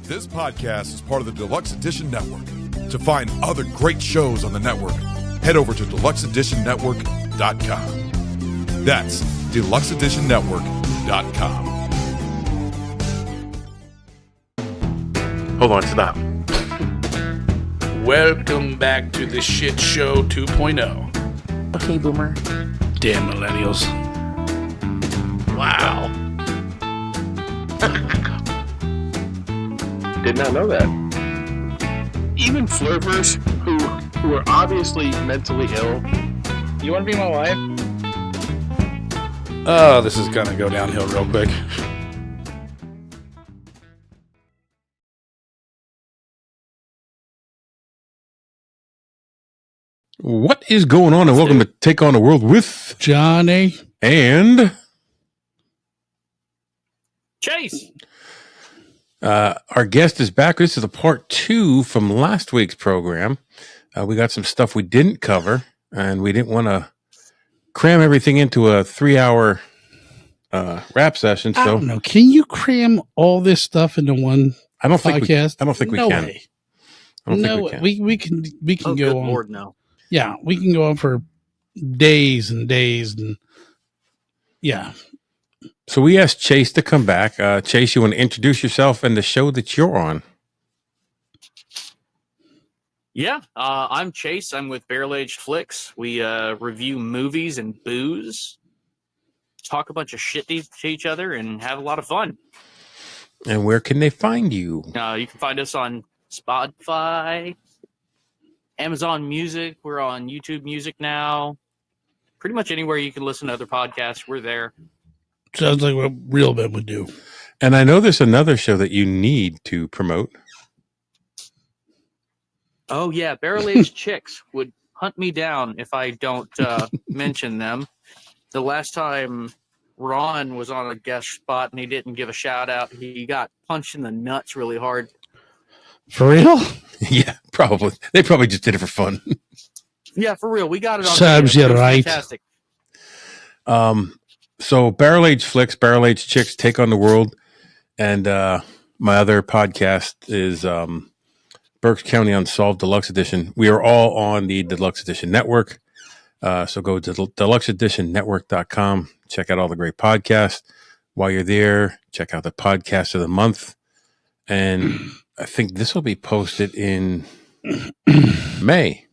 This podcast is part of the Deluxe Edition Network. To find other great shows on the network, head over to deluxeeditionnetwork.com. That's deluxeeditionnetwork.com. Hold on, stop. Welcome back to the Shit Show 2.0. Okay, boomer. Damn millennials. Wow. Did not know that. Even flirters who are obviously mentally ill. You want to be my wife? Oh, this is gonna go downhill real quick. What is going on? And welcome to Take on the World with Johnny and Chase. Our guest is back. This is a part 2 from last week's program. We got some stuff we didn't cover, and we didn't want to cram everything into a 3-hour rap session. So I don't know. Can you cram all this stuff into one podcast? I don't think we no can. Way. I don't no think way. We can go on. Lord, no. Yeah, we can go on for days and days, and yeah. So we asked Chase to come back. Chase, you want to introduce yourself and the show that you're on? Yeah, I'm Chase. I'm with Barrel Aged Flicks. We review movies and booze, talk a bunch of shit to each other, and have a lot of fun. And where can they find you? You can find us on Spotify, Amazon Music. We're on YouTube Music now. Pretty much anywhere you can listen to other podcasts, we're there. Sounds like what Real Men would do. And I know there's another show that you need to promote. Oh, yeah. Barrel Aged Chicks would hunt me down if I don't mention them. The last time Ron was on a guest spot and he didn't give a shout out, he got punched in the nuts really hard. For real? Yeah, probably. They probably just did it for fun. Yeah, for real. We got it on Serves video. you right. Fantastic. So Barrel Age Flicks, Barrel Age Chicks take on the world. And my other podcast is Berks County Unsolved Deluxe Edition. We are all on the Deluxe Edition Network. So go to deluxeeditionnetwork.com. Check out all the great podcasts. While you're there, check out the podcast of the month. And I think this will be posted in May.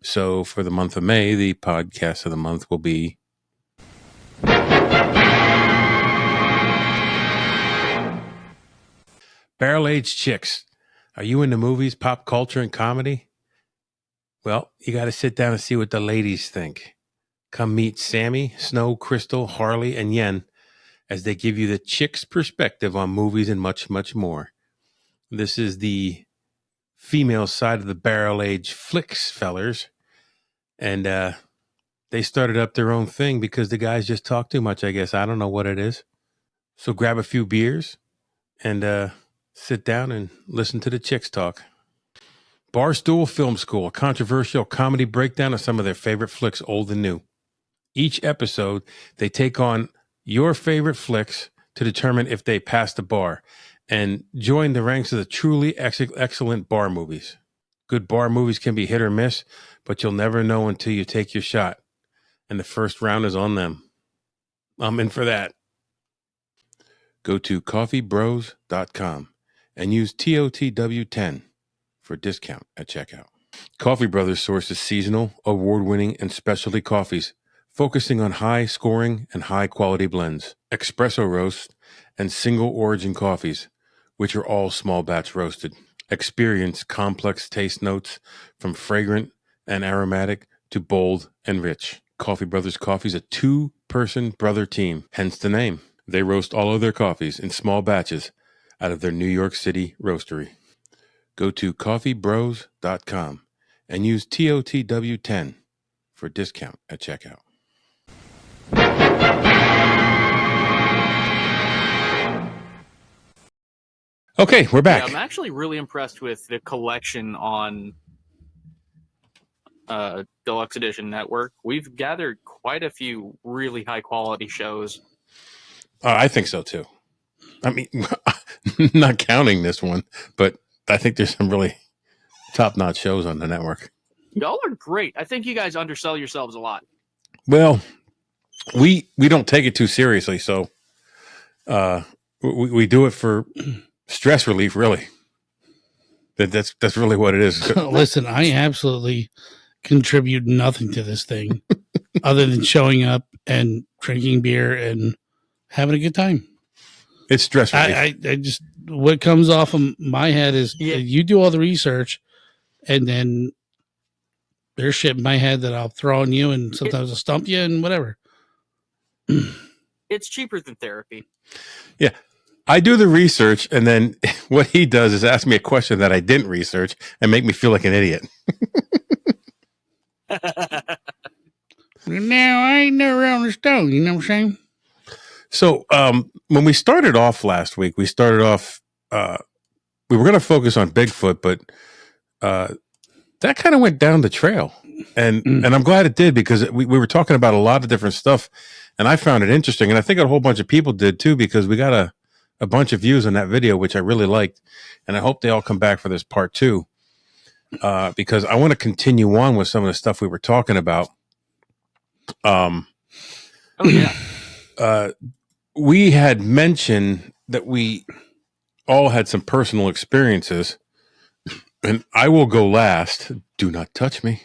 So for the month of May, the podcast of the month will be Barrel Aged Chicks. Are you into movies, pop culture, and comedy? Well, you got to sit down and see what the ladies think. Come meet Sammy, Snow, Crystal, Harley, and Yen as they give you the chicks' perspective on movies and much, much more. This is the female side of the Barrel Age Flicks fellers. And they started up their own thing because the guys just talk too much, I guess. I don't know what it is. So grab a few beers and sit down and listen to the chicks talk. Barstool Film School, a controversial comedy breakdown of some of their favorite flicks, old and new. Each episode, they take on your favorite flicks to determine if they pass the bar and join the ranks of the truly excellent bar movies. Good bar movies can be hit or miss, but you'll never know until you take your shot. And the first round is on them. I'm in for that. Go to coffeebros.com and use TOTW10 for discount at checkout. Coffee Brothers sources seasonal, award-winning, and specialty coffees, focusing on high-scoring and high-quality blends, espresso roasts, and single-origin coffees, which are all small-batch roasted. Experience complex taste notes from fragrant and aromatic to bold and rich. Coffee Brothers Coffee is a 2-person brother team, hence the name. They roast all of their coffees in small batches out of their New York City roastery. Go to coffeebros.com and use TOTW10 for discount at checkout. Okay, we're back. Yeah, I'm actually really impressed with the collection on Deluxe Edition Network. We've gathered quite a few really high quality shows. I think so too. I mean, not counting this one, but I think there's some really top-notch shows on the network. Y'all are great. I think you guys undersell yourselves a lot. Well, we don't take it too seriously, so we do it for stress relief, really. That's really what it is. Listen, I absolutely contribute nothing to this thing other than showing up and drinking beer and having a good time. It's stress relief. I just, what comes off of my head is you do all the research, and then there's shit in my head that I'll throw on you, and sometimes I'll stump you and whatever. It's cheaper than therapy. Yeah. I do the research, and then what he does is ask me a question that I didn't research and make me feel like an idiot. Now, I ain't never on the stone, you know what I'm saying? So when we started off last week, we started off, we were going to focus on Bigfoot, but that kind of went down the trail. And I'm glad it did, because we were talking about a lot of different stuff, and I found it interesting. And I think a whole bunch of people did too, because we got a bunch of views on that video, which I really liked. And I hope they all come back for this part 2, because I want to continue on with some of the stuff we were talking about. Oh, yeah. We had mentioned that we all had some personal experiences, and I will go last. Do not touch me.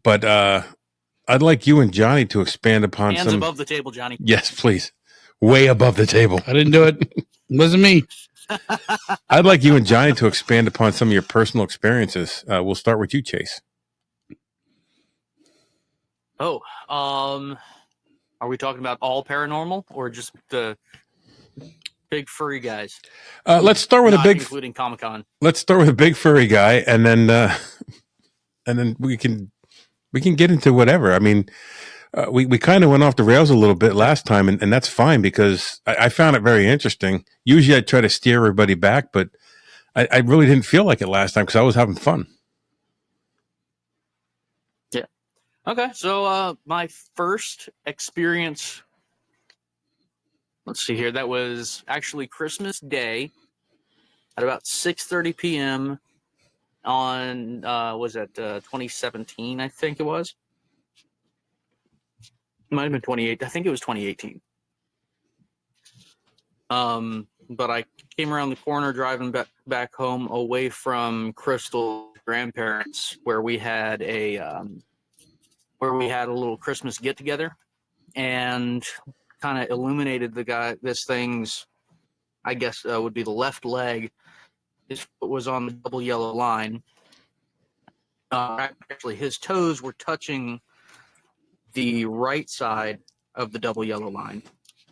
But I'd like you and Johnny to expand upon Hands above the table, Johnny. Yes, please. Way above the table. I didn't do it. It wasn't me. I'd like you and Johnny to expand upon some of your personal experiences. We'll start with you, Chase. Oh, are we talking about all paranormal or just the big furry guys? Let's start with including Comic-Con. Let's start with a big furry guy, and then we can get into whatever. I mean, we kind of went off the rails a little bit last time, and that's fine, because I found it very interesting. Usually I try to steer everybody back, but I really didn't feel like it last time because I was having fun. Yeah. Okay. So my first experience, let's see here. That was actually Christmas Day at about 6:30 p.m. on, was that 2017, I think it was. Might have been 28. I think it was 2018. But I came around the corner driving back home away from Crystal's grandparents, where we had a little Christmas get together, and kind of illuminated this thing's, I guess would be the left leg. His foot was on the double yellow line. Actually, his toes were touching the right side of the double yellow line.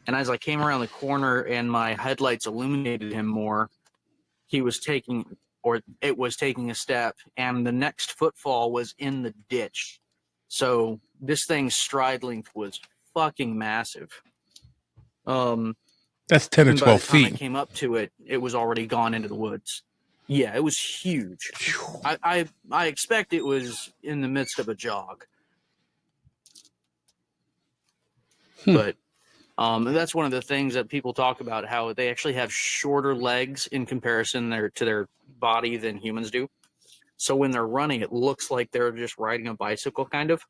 And as I came around the corner and my headlights illuminated him more, it was taking a step, and the next footfall was in the ditch. So this thing's stride length was fucking massive. That's 10 or 12 by the time feet. I came up to it, it was already gone into the woods. Yeah, it was huge. I expect it was in the midst of a jog. But that's one of the things that people talk about, how they actually have shorter legs in comparison to their body than humans do. So when they're running, it looks like they're just riding a bicycle, kind of.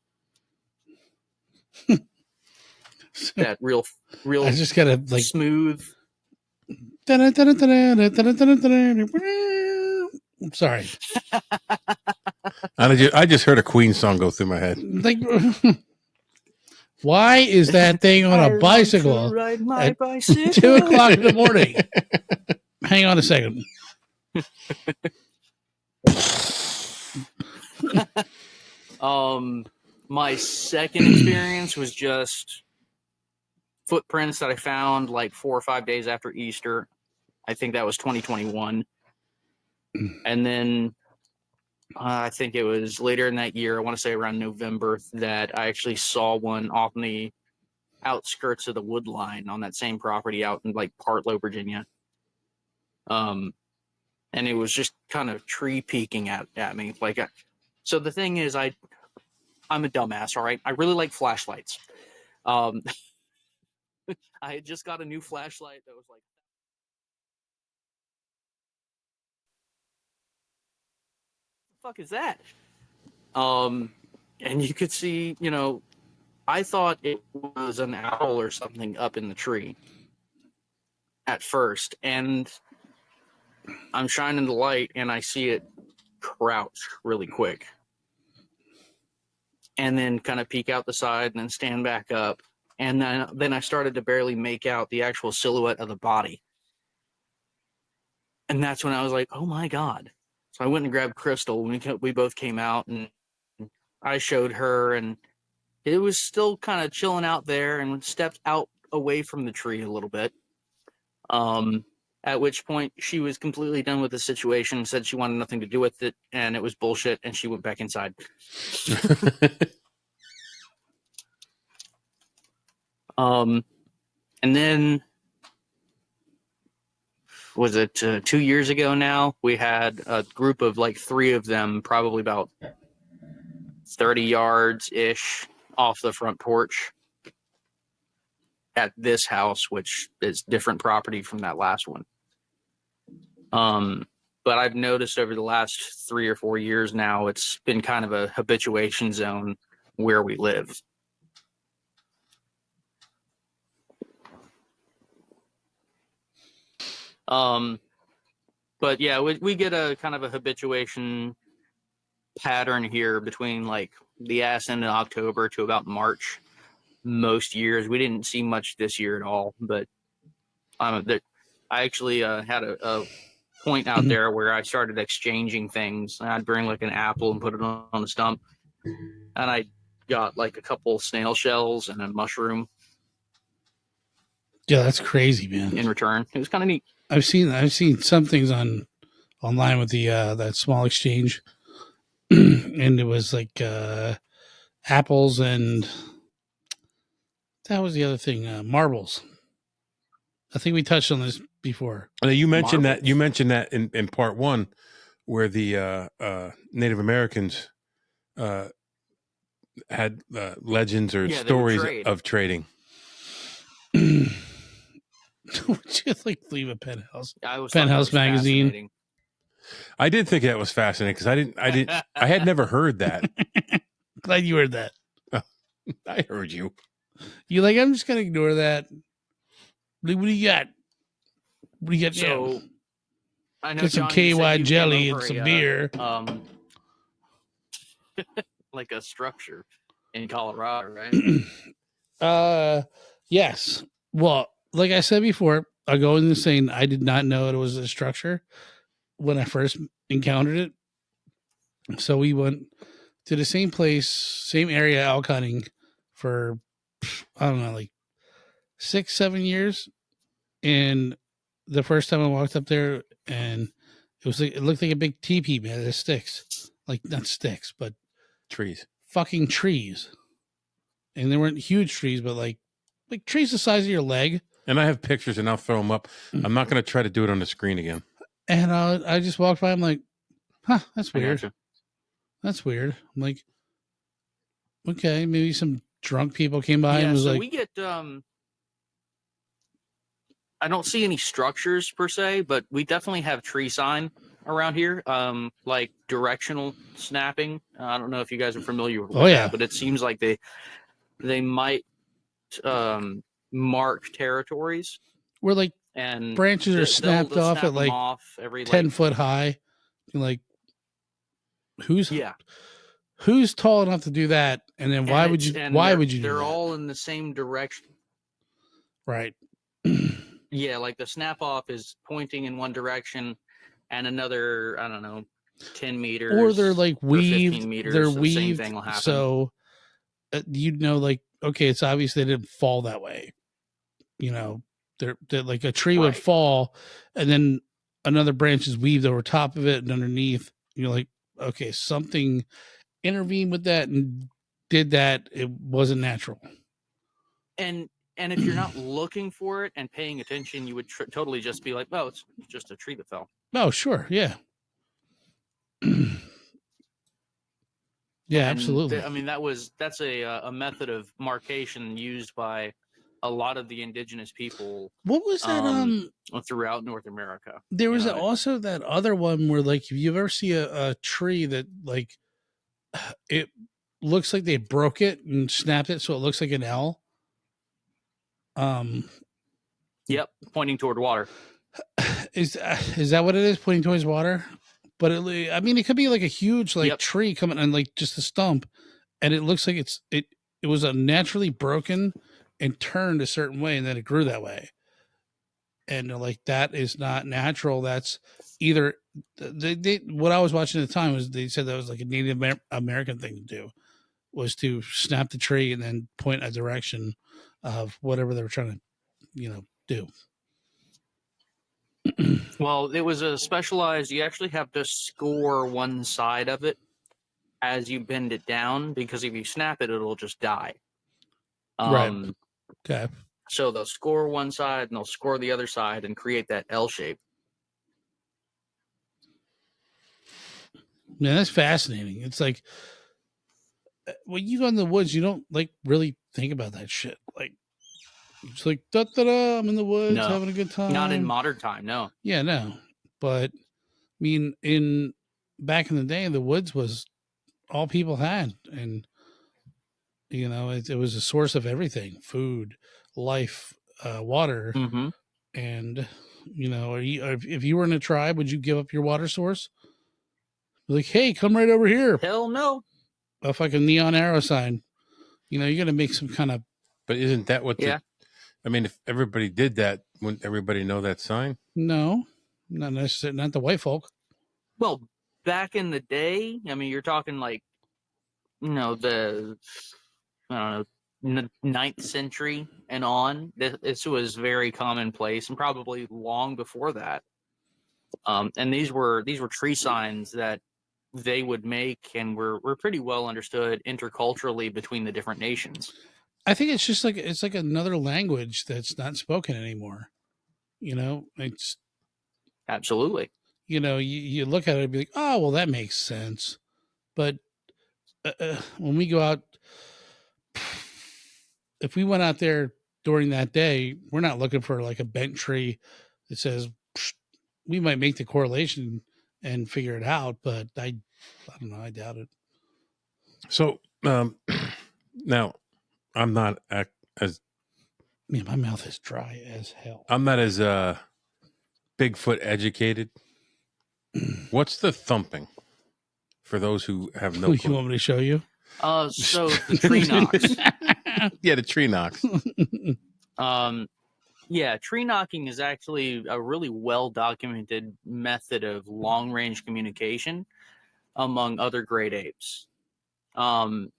That real I just gotta smooth. I'm sorry. I just heard a Queen song go through my head. Like, why is that thing on a bicycle Ride my at bicycle. 2 o'clock in the morning? Hang on a second. My second experience was just footprints that I found like 4 or 5 days after Easter. I think that was 2021. And then I think it was later in that year, I want to say around November, that I actually saw one off in the outskirts of the wood line on that same property out in like Partlow, Virginia. And it was just kind of tree peeking at me. So the thing is, I'm a dumbass, all right? I really like flashlights. I had just got a new flashlight that was like, what the fuck is that? And you could see, I thought it was an owl or something up in the tree at first, and I'm shining the light and I see it crouch really quick and then kind of peek out the side and then stand back up. And then I started to barely make out the actual silhouette of the body. And that's when I was like, oh my God. So I went and grabbed Crystal. We both came out and I showed her, and it was still kind of chilling out there and stepped out away from the tree a little bit. At which point she was completely done with the situation, said she wanted nothing to do with it, and it was bullshit, and she went back inside. And then, was it 2 years ago now? We had a group of like 3 of them, probably about 30 yards-ish off the front porch at this house, which is different property from that last one. But I've noticed over the last 3 or 4 years now, it's been kind of a habituation zone where we live. But yeah, we get a kind of a habituation pattern here between like the ass end of October to about March. Most years we didn't see much this year at all, but I actually had a point out there where I started exchanging things. I'd bring like an apple and put it on the stump, and I got like a couple snail shells and a mushroom. Yeah, that's crazy, man. In return, it was kind of neat. I've seen some things online with the that small exchange, and it was like apples and that was the other thing, marbles. I think we touched on this before. You mentioned marbles. You mentioned that in part 1, where the Native Americans had legends or stories of trading. Would you like leave a penthouse magazine? I did think that was fascinating because I had never heard that. Glad you heard that. I heard you. You're like, I'm just gonna ignore that. What do you got? What do you got? So I know get some KY jelly and some beer. Like a structure in Colorado, right? Yes. Well, like I said before, I'll go into saying I did not know it was a structure when I first encountered it. So we went to the same place, same area, elk hunting for, I don't know, like 6-7 years. And the first time I walked up there, and it looked like a big teepee, man. It sticks, like not sticks, but trees, fucking trees. And they weren't huge trees, but like trees the size of your leg. And I have pictures, and I'll throw them up. I'm not going to try to do it on the screen again. And I just walked by. I'm like, huh, that's weird. That's weird. I'm like, okay, maybe some drunk people came by and was so like, we get. I don't see any structures per se, but we definitely have tree sign around here, like directional snapping. I don't know if you guys are familiar with that, but it seems like they might mark territories where like and branches are snapped off at like every 10 foot high. You're like, who's tall enough to do that? And then why would you do that? They're all in the same direction, right? Yeah, like the snap off is pointing in one direction and another, I don't know, 10 meters, or they're like weaved. 15 meters, they're the weaved, same thing will happen. So like, okay, it's obvious they didn't fall that way. They're like a tree would fall, and then another branch is weaved over top of it and underneath. You're like, okay, something intervened with that and did that. It wasn't natural. And if you're not looking for it and paying attention, you would totally just be like, oh, it's just a tree that fell. Oh, sure. Yeah. Yeah, absolutely. I mean, that's a method of markation used by a lot of the indigenous people What was that? throughout North America. There was You know, also that other one where, like, if you ever see a tree that, like, it looks like they broke it and snapped it so it looks like an L. Yep, pointing toward water. Is that what it is? Pointing towards water? But I mean, it could be like a huge like Yep. tree coming and like just a stump, and it looks like it was a naturally broken and turned a certain way, and then it grew that way. And like that is not natural. That's either they what I was watching at the time was they said that was like a Native American thing to do, was to snap the tree and then point a direction of whatever they were trying to, do. Well, it was a specialized. You actually have to score one side of it as you bend it down, because if you snap it, it'll just die. Right. Okay. So they'll score one side and they'll score the other side and create that L shape. Man, that's fascinating. It's like when you go in the woods, you don't like really think about that shit. Like it's like da da da. I'm in the woods No, having a good time. Not in modern time, no. Yeah, no. But I mean, back in the day, the woods was all people had, and it was a source of everything: food, life, water, Mm-hmm. and if you were in a tribe, would you give up your water source? Like, hey, come right over here. Hell no. A fucking neon arrow sign. You're gonna make some kind of. But isn't that what? Yeah. I mean, if everybody did that, wouldn't everybody know that sign? No, not necessarily. Not the white folk. Well, back in the day, I mean, you're talking like, the, I don't know, 9th century and on. This was very commonplace, and probably long before that. And these were tree signs that they would make, and were pretty well understood interculturally between the different nations. I think it's just like another language that's not spoken anymore. It's Absolutely. you look at it and be like, oh well, that makes sense. But when we go out, if we went out there during that day, we're not looking for like a bent tree that says. We might make the correlation and figure it out, but I don't know. I doubt it. So now I'm not as. Man, my mouth is dry as hell. I'm not as Bigfoot educated. What's the thumping? For those who have no clue. You want me to show you? So the tree knocks. Yeah, the tree knocks. Yeah, tree knocking is actually a really well-documented method of long-range communication among other great apes. And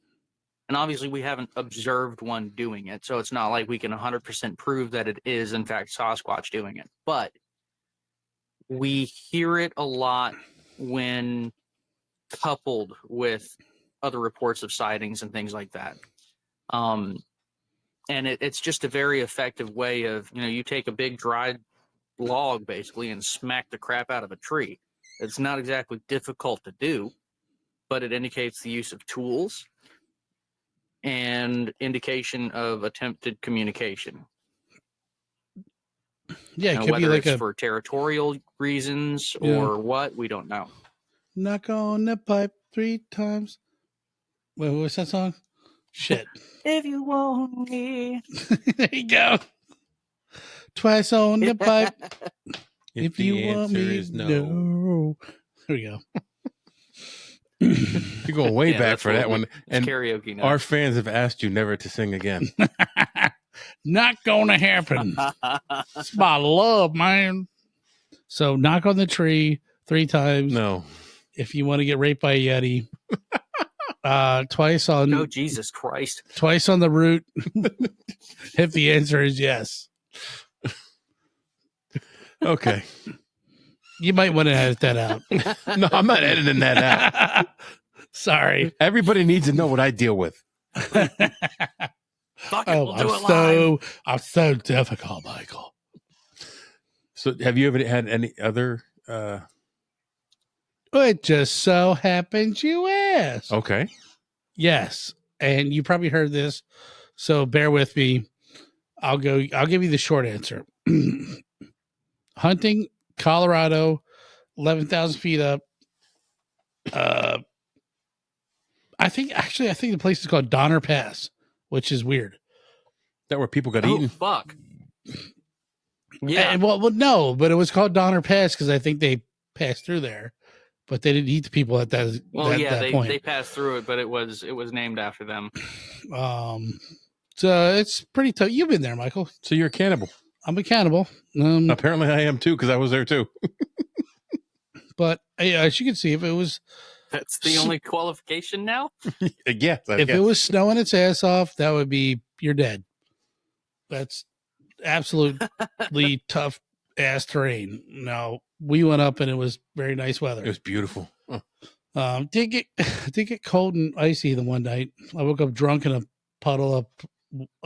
obviously we haven't observed one doing it, so it's not like we can 100% prove that it is, in fact, Sasquatch doing it. But we hear it a lot when coupled with other reports of sightings and things like that. And it's just a very effective way of, you take a big dried log basically and smack the crap out of a tree. It's not exactly difficult to do, but it indicates the use of tools and indication of attempted communication. Yeah, it could whether be like it's for territorial reasons or what, we don't know. Knock on the pipe 3 times. Wait, what was that song? Shit. If you want me. There you go. Twice on the pipe. If you want me, no. There we go. You're going way back for that one. And karaoke now. Our fans have asked you never to sing again. Not gonna happen. It's my love, man. So knock on the tree 3 times. No. If you want to get raped by a Yeti. Twice on. Oh, Jesus Christ. Twice on the root. If the answer is yes. Okay. You might want to edit that out. No, I'm not editing that out. Sorry. Everybody needs to know what I deal with. Fuck it, we'll do it live. I'm so difficult, Michael. So have you ever had any other It just so happens you asked. Okay. Yes. And you probably heard this, so bear with me. I'll give you the short answer. Hunting, Colorado, 11,000 feet up. I think the place is called Donner Pass, which is weird. That where people got eaten? Fuck. Yeah. And, well, no, but it was called Donner Pass because I think they passed through there, but they didn't eat the people at that. That point. They passed through it, but it was named after them. So it's pretty tough. You've been there, Michael. So you're a cannibal. I'm a cannibal. Apparently I am too, because I was there too. But as you can see, if it was... That's the only qualification now? Yes. If it was snowing its ass off, that would be... You're dead. That's absolutely tough ass terrain. No, we went up and it was very nice weather. It was beautiful. Huh. Did get cold and icy the one night. I woke up drunk in a puddle of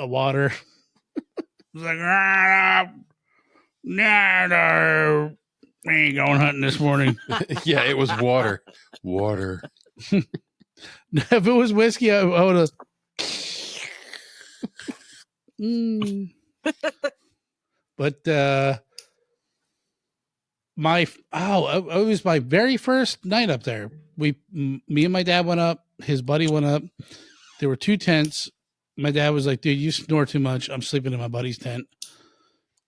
water. I was like, no, we ain't going hunting this morning. Yeah, it was water. Water. If it was whiskey, I would have. But it was my very first night up there. Me and my dad went up. His buddy went up. There were 2 tents. My dad was like, dude, you snore too much. I'm sleeping in my buddy's tent.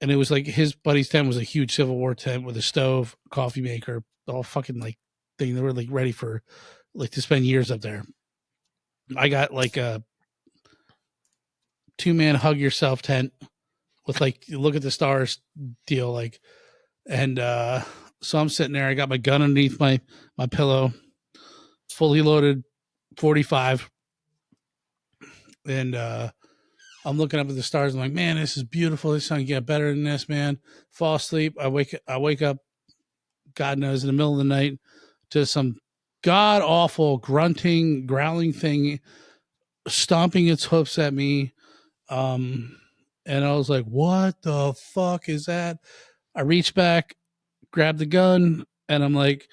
And it was like his buddy's tent was a huge Civil War tent with a stove, coffee maker, all fucking like thing. They were like ready for like to spend years up there. I got like a 2-man hug yourself tent with like, look at the stars deal. Like, and so I'm sitting there. I got my gun underneath my pillow, fully loaded 45. And I'm looking up at the stars. I'm like, man, this is beautiful. This song get better than this, man. Fall asleep. I wake up, God knows, in the middle of the night to some god awful grunting, growling thing, stomping its hoofs at me. And I was like, what the fuck is that? I reach back, grab the gun, and I'm like,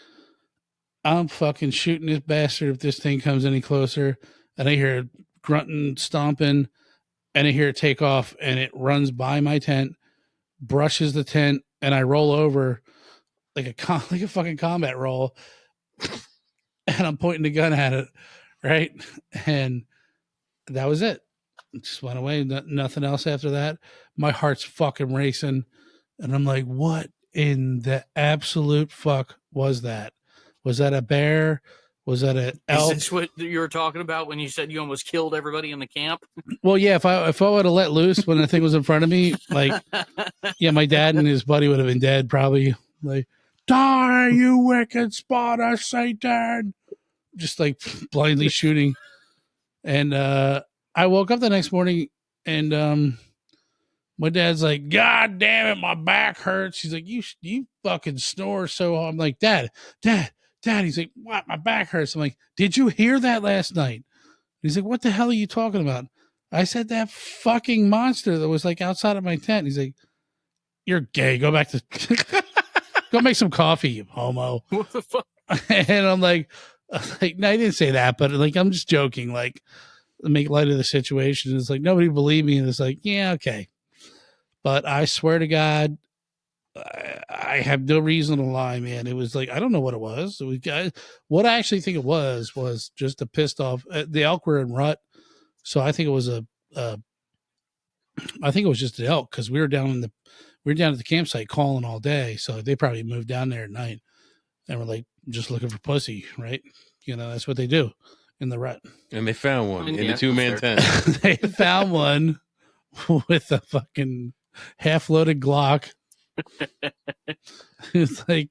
I'm fucking shooting this bastard if this thing comes any closer. And I hear it grunting, stomping, and I hear it take off, and it runs by my tent, brushes the tent, and I roll over like a fucking combat roll, and I'm pointing the gun at it, right? And that was it. It just went away. Nothing else after that. My heart's fucking racing, and I'm like, what in the absolute fuck was that? Was that a bear? Was that an elk? Is this what you were talking about when you said you almost killed everybody in the camp? Well, yeah, if I would have let loose when the thing was in front of me, like, yeah, my dad and his buddy would have been dead probably. Like, die, you wicked spot of Satan! Just like blindly shooting. And I woke up the next morning, and my dad's like, God damn it, my back hurts. He's like, you fucking snore so hard. I'm like, Dad. He's like, what? My back hurts. I'm like, did you hear that last night? He's like, what the hell are you talking about? I said that fucking monster that was like outside of my tent. He's like, you're gay. Go back to, go make some coffee, you homo. What the fuck? And I'm like, no, I didn't say that, but like, I'm just joking. Like, make light of the situation. It's like, nobody believed me. And it's like, yeah, okay. But I swear to God, I have no reason to lie, man. It was like, I don't know what it was. What I actually think it was just a pissed off. The elk were in rut, so I think it was just an elk because we were down at the campsite calling all day, so they probably moved down there at night and were like just looking for pussy, right? You know, that's what they do in the rut. And they found one in the 2-man tent. They found one with a fucking half-loaded Glock. It's like,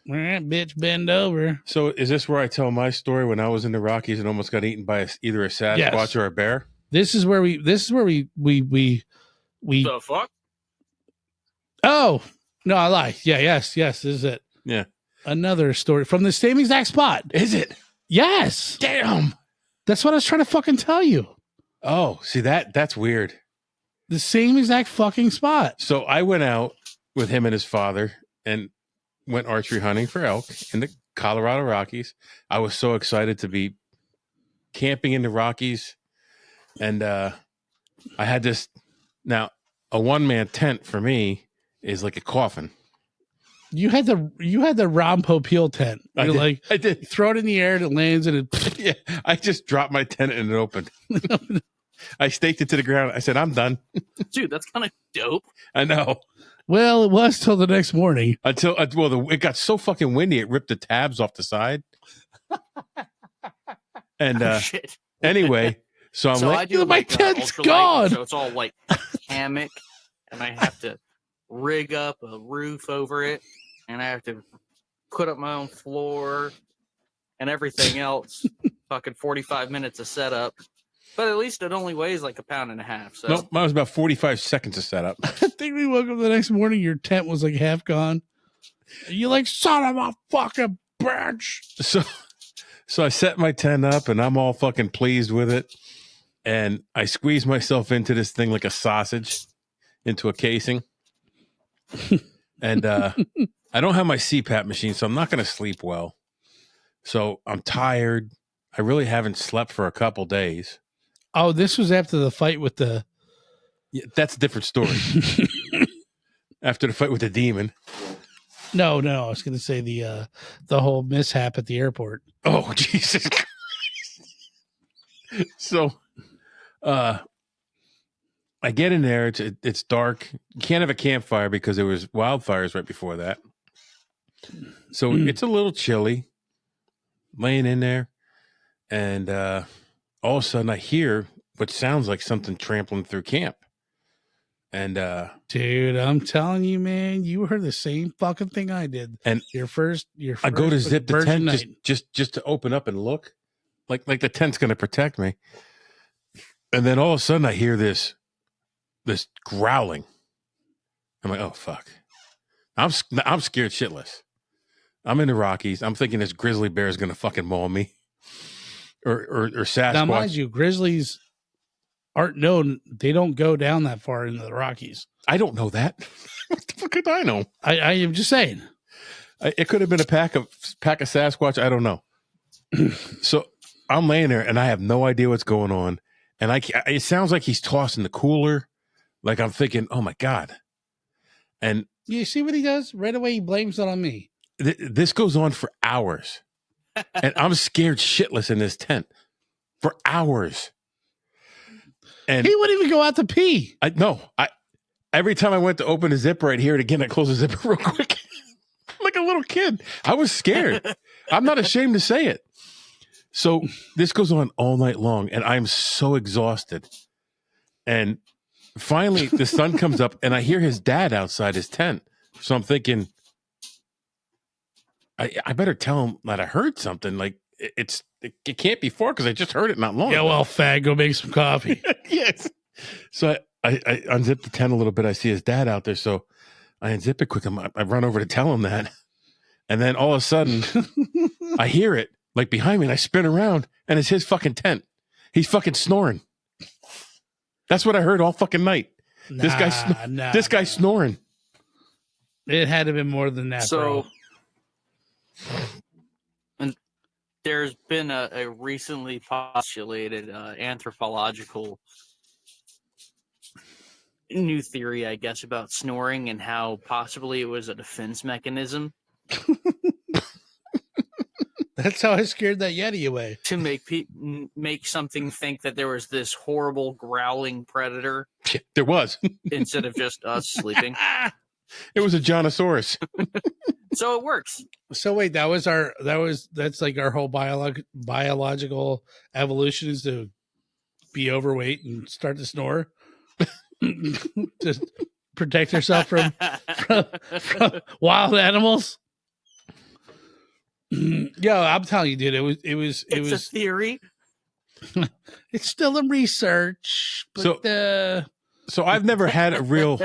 bitch, bend over. So is this where I tell my story when I was in the Rockies and almost got eaten by either a Sasquatch or a bear? This is where we The fuck? Oh, no, I lie. Yeah, yes, this is it. Yeah. Another story from the same exact spot. Is it? Yes. Damn. That's what I was trying to fucking tell you. Oh, see that's weird. The same exact fucking spot. So I went out with him and his father and went archery hunting for elk in the Colorado Rockies. I was so excited to be camping in the Rockies. And I had this Now, a one-man tent for me is like a coffin. You had the Ron Popeil tent. You're like, I did. Throw it in the air and it lands and it. Yeah, I just dropped my tent and it opened. I staked it to the ground. I said, I'm done. Dude, that's kind of dope. I know. Well, it was till the next morning. Until it got so fucking windy, it ripped the tabs off the side. And Shit. anyway, so I'm So I like, do my like tent's ultralight, gone. so it's all like hammock, and I have to rig up a roof over it, and I have to put up my own floor and everything else. Fucking 45 minutes of setup, but at least it only weighs like 1.5 pounds. So nope, mine was about 45 seconds to set up. I think we woke up the next morning. Your tent was like half gone. You're like, son of a fucking bitch. So I set my tent up and I'm all fucking pleased with it. And I squeeze myself into this thing like a sausage into a casing. And I don't have my CPAP machine, so I'm not going to sleep well. So I'm tired. I really haven't slept for a couple days. Oh, this was after the fight with the. Yeah, that's a different story. After the fight with the demon. No. I was going to say the whole mishap at the airport. Oh, Jesus Christ. So, I get in there. It's dark. You can't have a campfire because there was wildfires right before that. So it's a little chilly. Laying in there, and all of a sudden I hear what sounds like something trampling through camp. And dude, I'm telling you, man, you heard the same fucking thing I did. And your first I go to zip the tent night. just to open up and look, like the tent's going to protect me. And then all of a sudden I hear this growling. I'm like, oh fuck! I'm scared shitless. I'm in the Rockies. I'm thinking this grizzly bear is going to fucking maul me, or Sasquatch. Now, mind you, grizzlies aren't known. They don't go down that far into the Rockies. I don't know that. What the fuck could I know? I am just saying. It could have been a pack of Sasquatch. I don't know. So I'm laying there and I have no idea what's going on. And it sounds like he's tossing the cooler. Like I'm thinking, oh my God. And you see what he does? Right away, he blames it on me. This goes on for hours. And I'm scared shitless in this tent for hours. And he wouldn't even go out to pee. Every time I went to open a zipper, I'd hear it again. I close the zipper real quick. Like a little kid. I was scared. I'm not ashamed to say it. So this goes on all night long, and I'm so exhausted. And finally, the sun comes up, and I hear his dad outside his tent. So I'm thinking, I better tell him that I heard something. Like it can't be far because I just heard it not long ago. Yeah, well, fag, go make some coffee. Yes. So I unzip the tent a little bit. I see his dad out there, so I unzip it quick. I run over to tell him that, and then all of a sudden, I hear it like behind me, and I spin around, and it's his fucking tent. He's fucking snoring. That's what I heard all fucking night. This guy's snoring. It had to be more than that. So, bro. And there's been a recently postulated anthropological new theory, I guess, about snoring and how possibly it was a defense mechanism. That's how I scared that Yeti away. To make something think that there was this horrible growling predator. Yeah, there was. Instead of just us sleeping. It was a Jonosaurus. So it works. So wait, that's like our whole biological evolution is to be overweight and start to snore. Just protect yourself from wild animals. Yo, I'm telling you, dude, it was a theory. It's still in research. But so I've never had a real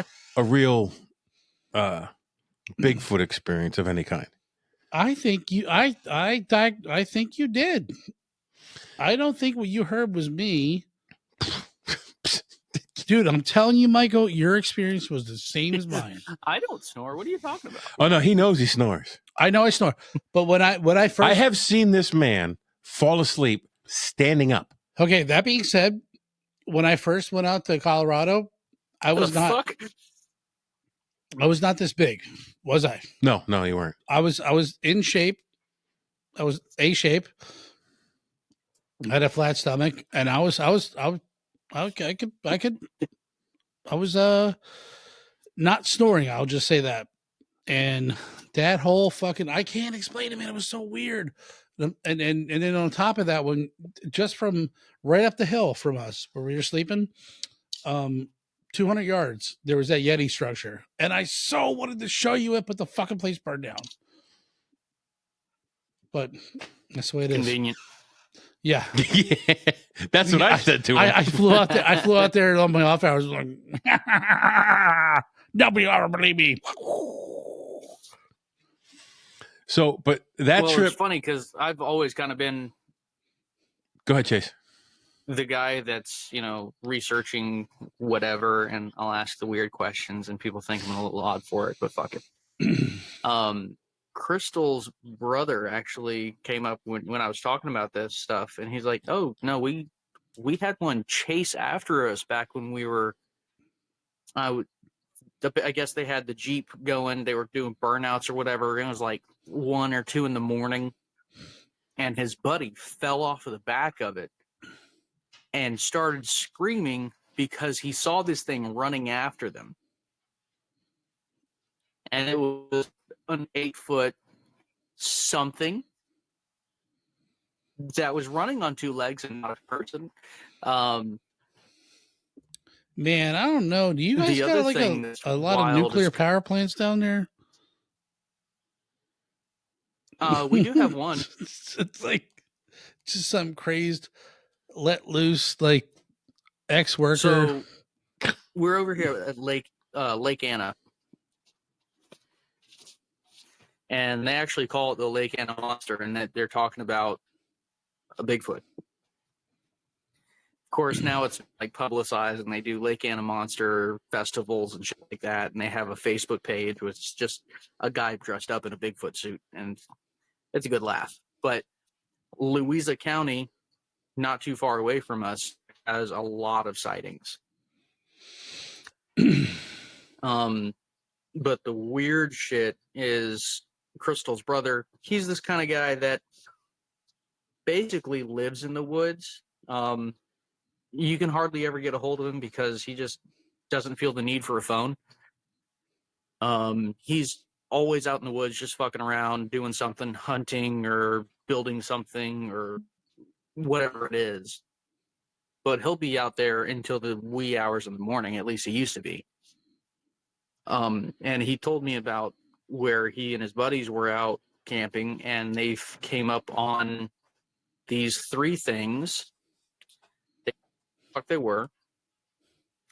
Bigfoot experience of any kind. I think you think you did. I don't think what you heard was me. Dude, I'm telling you, Michael, your experience was the same as mine. I don't snore. What are you talking about? Oh no, he knows he snores. I know I snore. But when I first I have seen this man fall asleep standing up. Okay, that being said, when I first went out to Colorado, I was The not. fuck? I was not this big, was I? No, you weren't. I was in shape. I was A shape. I had a flat stomach, and I was not snoring. I'll just say that. And that whole fucking, I can't explain it, man. It was so weird. And then on top of that, when just from right up the hill from us where we were sleeping, 200 yards, there was that Yeti structure, and I so wanted to show you it, but the fucking place burned down. But that's the way it is. Convenient. Yeah. Yeah, that's what I said to him. I flew out there. I flew out there on my off hours. Like, nobody ever believe me. So, but that Well, trip. it's funny because I've always kind of been Go ahead, Chase. the guy that's, researching whatever, and I'll ask the weird questions, and people think I'm a little odd for it, but fuck it. Crystal's brother actually came up when I was talking about this stuff, and he's like, "Oh no, we had one chase after us back when we were." I guess they had the Jeep going. They were doing burnouts or whatever. It was like 1 or 2 in the morning, and his buddy fell off of the back of it and started screaming because he saw this thing running after them. And it was an 8-foot something that was running on 2 legs and not a person. Man, I don't know. Do you guys The got other like thing that's a lot of wild nuclear is- power plants down there? We do have one. It's like just some crazed, let loose, like ex-worker. So we're over here at Lake Anna, and they actually call it the Lake Anna Monster, and that they're talking about a Bigfoot. Of course, now it's like publicized, and they do Lake Anna Monster festivals and shit like that, and they have a Facebook page which is just a guy dressed up in a Bigfoot suit, and it's a good laugh. But Louisa County, not too far away from us, has a lot of sightings. But the weird shit is Crystal's brother. He's this kind of guy that basically lives in the woods. You can hardly ever get a hold of him because he just doesn't feel the need for a phone. He's always out in the woods, just fucking around, doing something, hunting or building something or whatever it is. But he'll be out there until the wee hours in the morning. At least he used to be. And he told me about where he and his buddies were out camping, and they came up on these 3 things. They were,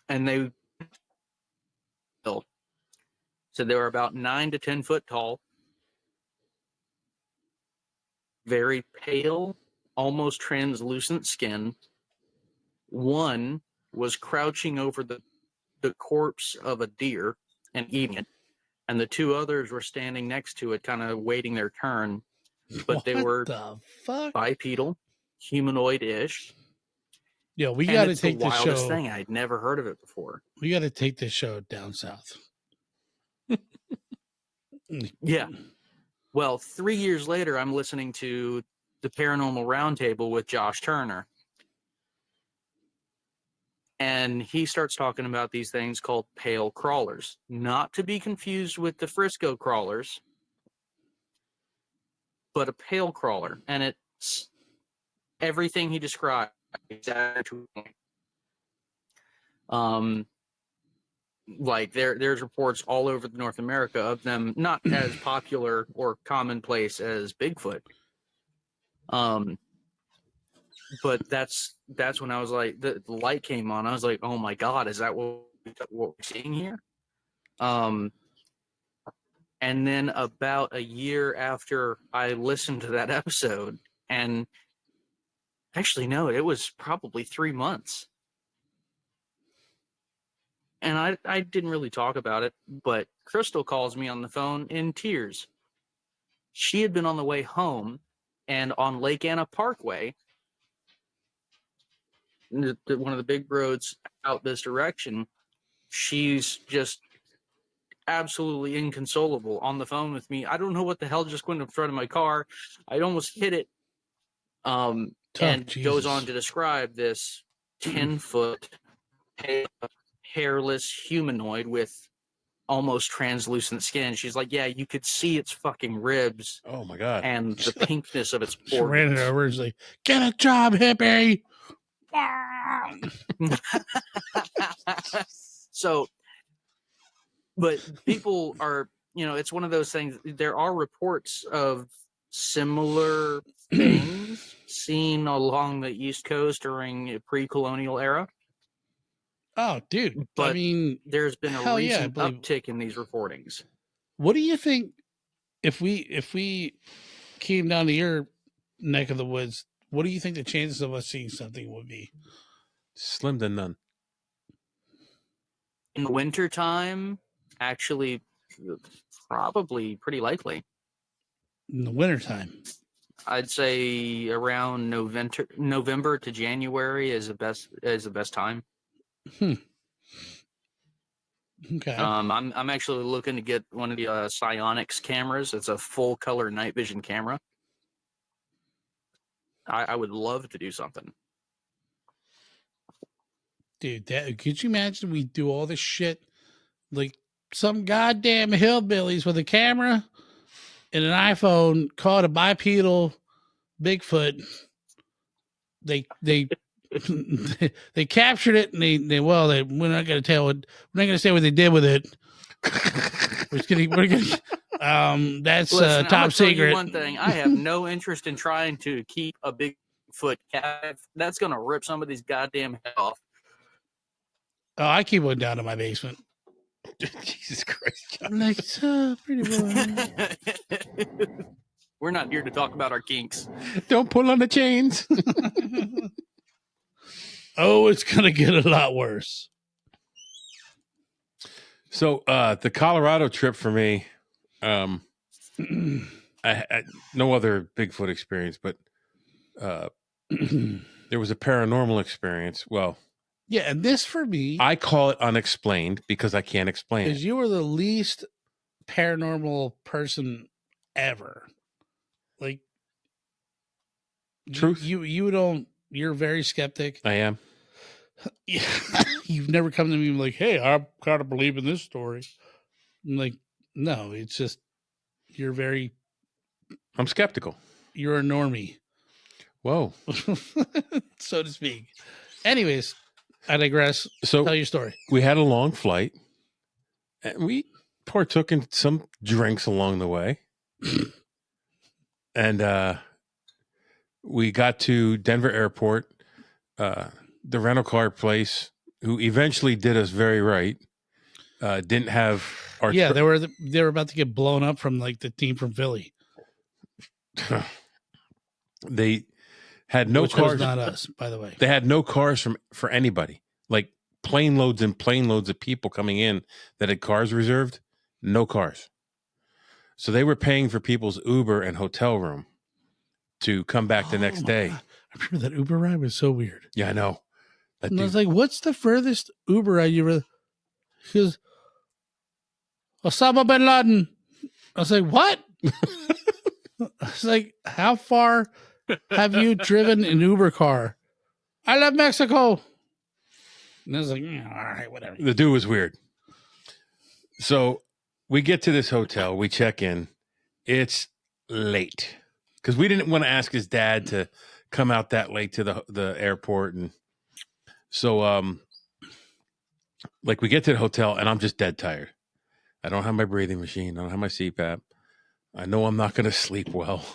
and they said they were about 9 to 10 foot tall, very pale, almost translucent skin. One was crouching over the corpse of a deer and eating it, and the 2 others were standing next to it, kind of waiting their turn. But they were the fuck? bipedal, humanoid-ish. Yeah, we got to it's take the this wildest show. thing. I'd never heard of it before. We got to take this show down south. Yeah. Well, 3 years later, I'm listening to the Paranormal Roundtable with Josh Turner. And he starts talking about these things called pale crawlers, not to be confused with the Frisco crawlers, but a pale crawler. And it's everything he described. Like there's reports all over North America of them not as popular or commonplace as Bigfoot. But that's when I was like, the light came on. I was like, oh my God, is that what we're seeing here? And then about a year after I listened to that episode, and actually, no, it was probably 3 months. And I didn't really talk about it, but Crystal calls me on the phone in tears. She had been on the way home, and on Lake Anna Parkway, one of the big roads out this direction, she's just absolutely inconsolable on the phone with me. I don't know what the hell just went in front of my car. I almost hit it. And goes on to describe this 10-foot hairless humanoid with almost translucent skin. She's like, yeah, you could see its fucking ribs. Oh my God. And the pinkness of its She ran it organs. over. She's like, get a job, hippie. So, but people are, it's one of those things. There are reports of similar things seen along the East Coast during a pre-colonial era. Oh, dude. But I mean, there's been a hell yeah, recent uptick in these reportings. what do you think if we came down to your neck of the woods? What do you think the chances of us seeing something would be? Slim to none. In the wintertime, actually, probably pretty likely. In the wintertime. I'd say around November to January is the best time. Okay. I'm actually looking to get one of the psionics cameras. It's a full color night vision camera. I would love to do something. Dude, could you imagine we do all this shit like some goddamn hillbillies with a camera and an iPhone caught a bipedal Bigfoot. They they captured it and we're not going to say what they did with it. We're gonna that's Listen, top secret. One thing, I have no interest in trying to keep a Bigfoot cat. That's going to rip some of these goddamn head off. Oh, I keep one down in my basement. Jesus Christ. I'm like, so pretty boy. We're not here to talk about our kinks. Don't pull on the chains. Oh, it's going to get a lot worse. So the Colorado trip for me, I no other Bigfoot experience, but there was a paranormal experience. Well, yeah, and this for me, I call it unexplained because I can't explain it. Because you were the least paranormal person ever. Like, Truth. You're very skeptic. I am. You've never come to me like, hey, I kind of believe in this story. I'm like, no, it's just I'm skeptical. You're a normie. Whoa. So to speak. Anyways, I digress. So tell your story. We had a long flight and we partook in some drinks along the way. And we got to Denver Airport. The rental car place, who eventually did us very right, didn't have our. Yeah, they were about to get blown up from like the team from Philly. They had no Which cars. was not us, by the way. They had no cars for anybody. Like plane loads and plane loads of people coming in that had cars reserved. No cars. So they were paying for people's Uber and hotel room to come back the next day. God. I remember that Uber ride was so weird. Yeah, I know. And I was like, what's the furthest Uber ride you ever? He goes, Osama bin Laden. I was like, what? I was like, how far have you driven an Uber car? I love Mexico. And I was like, all right, whatever. The dude was weird. So we get to this hotel. We check in. It's late because we didn't want to ask his dad to come out that late to the airport. And so, like we get to the hotel and I'm just dead tired. I don't have my breathing machine. I don't have my CPAP. I know I'm not going to sleep well.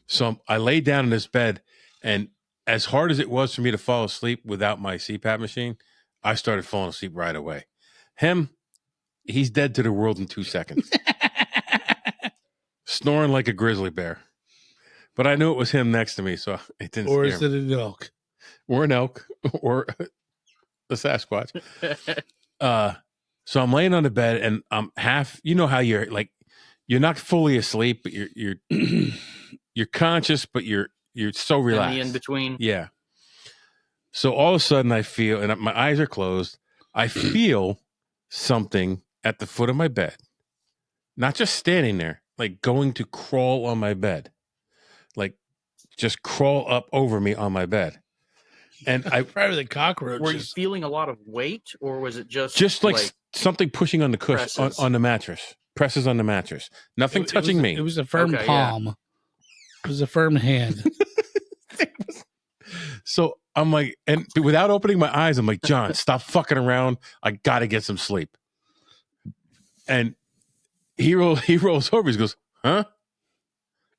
So I lay down in this bed, and as hard as it was for me to fall asleep without my CPAP machine, I started falling asleep right away. He's dead to the world in 2 seconds. Snoring like a grizzly bear. But I knew it was him next to me, so it didn't Or scare is me. it an elk? Or an elk, or a Sasquatch. So I'm laying on the bed, and I'm half. You know how you're like, you're not fully asleep, but you're you're conscious, but you're so relaxed. In between. Yeah. So all of a sudden, I feel, and my eyes are closed. I feel something at the foot of my bed, not just standing there, like going to crawl on my bed, like just crawl up over me on my bed. And I probably the cockroaches. Were you feeling a lot of weight, or was it just like something pushing on the cushion on the mattress, presses on the mattress, nothing touching me. It was a firm palm. Yeah. It was a firm hand. So I'm like, and without opening my eyes, I'm like, John, stop fucking around. I got to get some sleep. And he rolls over. He goes, huh?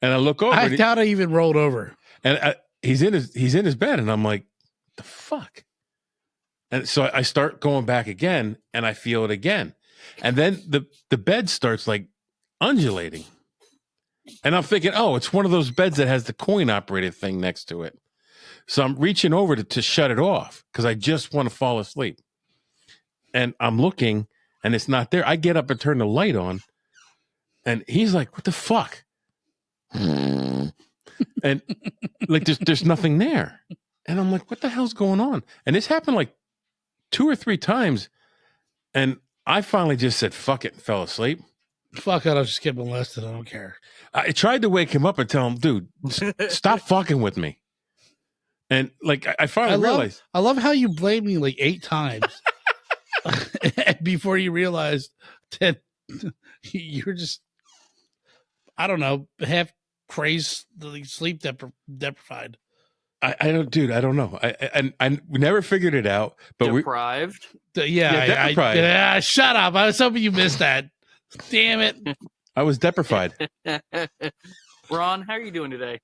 And I look over. I doubt I even rolled over. And he's in his bed, and I'm like, the fuck? And so I start going back again, and I feel it again. And then the bed starts like undulating. And I'm thinking, oh, it's one of those beds that has the coin operated thing next to it. So I'm reaching over to shut it off because I just want to fall asleep. And I'm looking, and it's not there. I get up and turn the light on, and he's like, what the fuck? And like there's nothing there. And I'm like, what the hell's going on? And this happened like 2 or 3 times. And I finally just said, fuck it, and fell asleep. Fuck it, I'll just get molested. I don't care. I tried to wake him up and tell him, dude, stop fucking with me. And like, I finally realized. I love how you blamed me like 8 times before you realized that you're just, I don't know, half crazed, sleep deprived. I don't, dude. I don't know. I never figured it out. But deprived. Deprived. Shut up! I was hoping you missed that. Damn it! I was deprived. Ron, how are you doing today?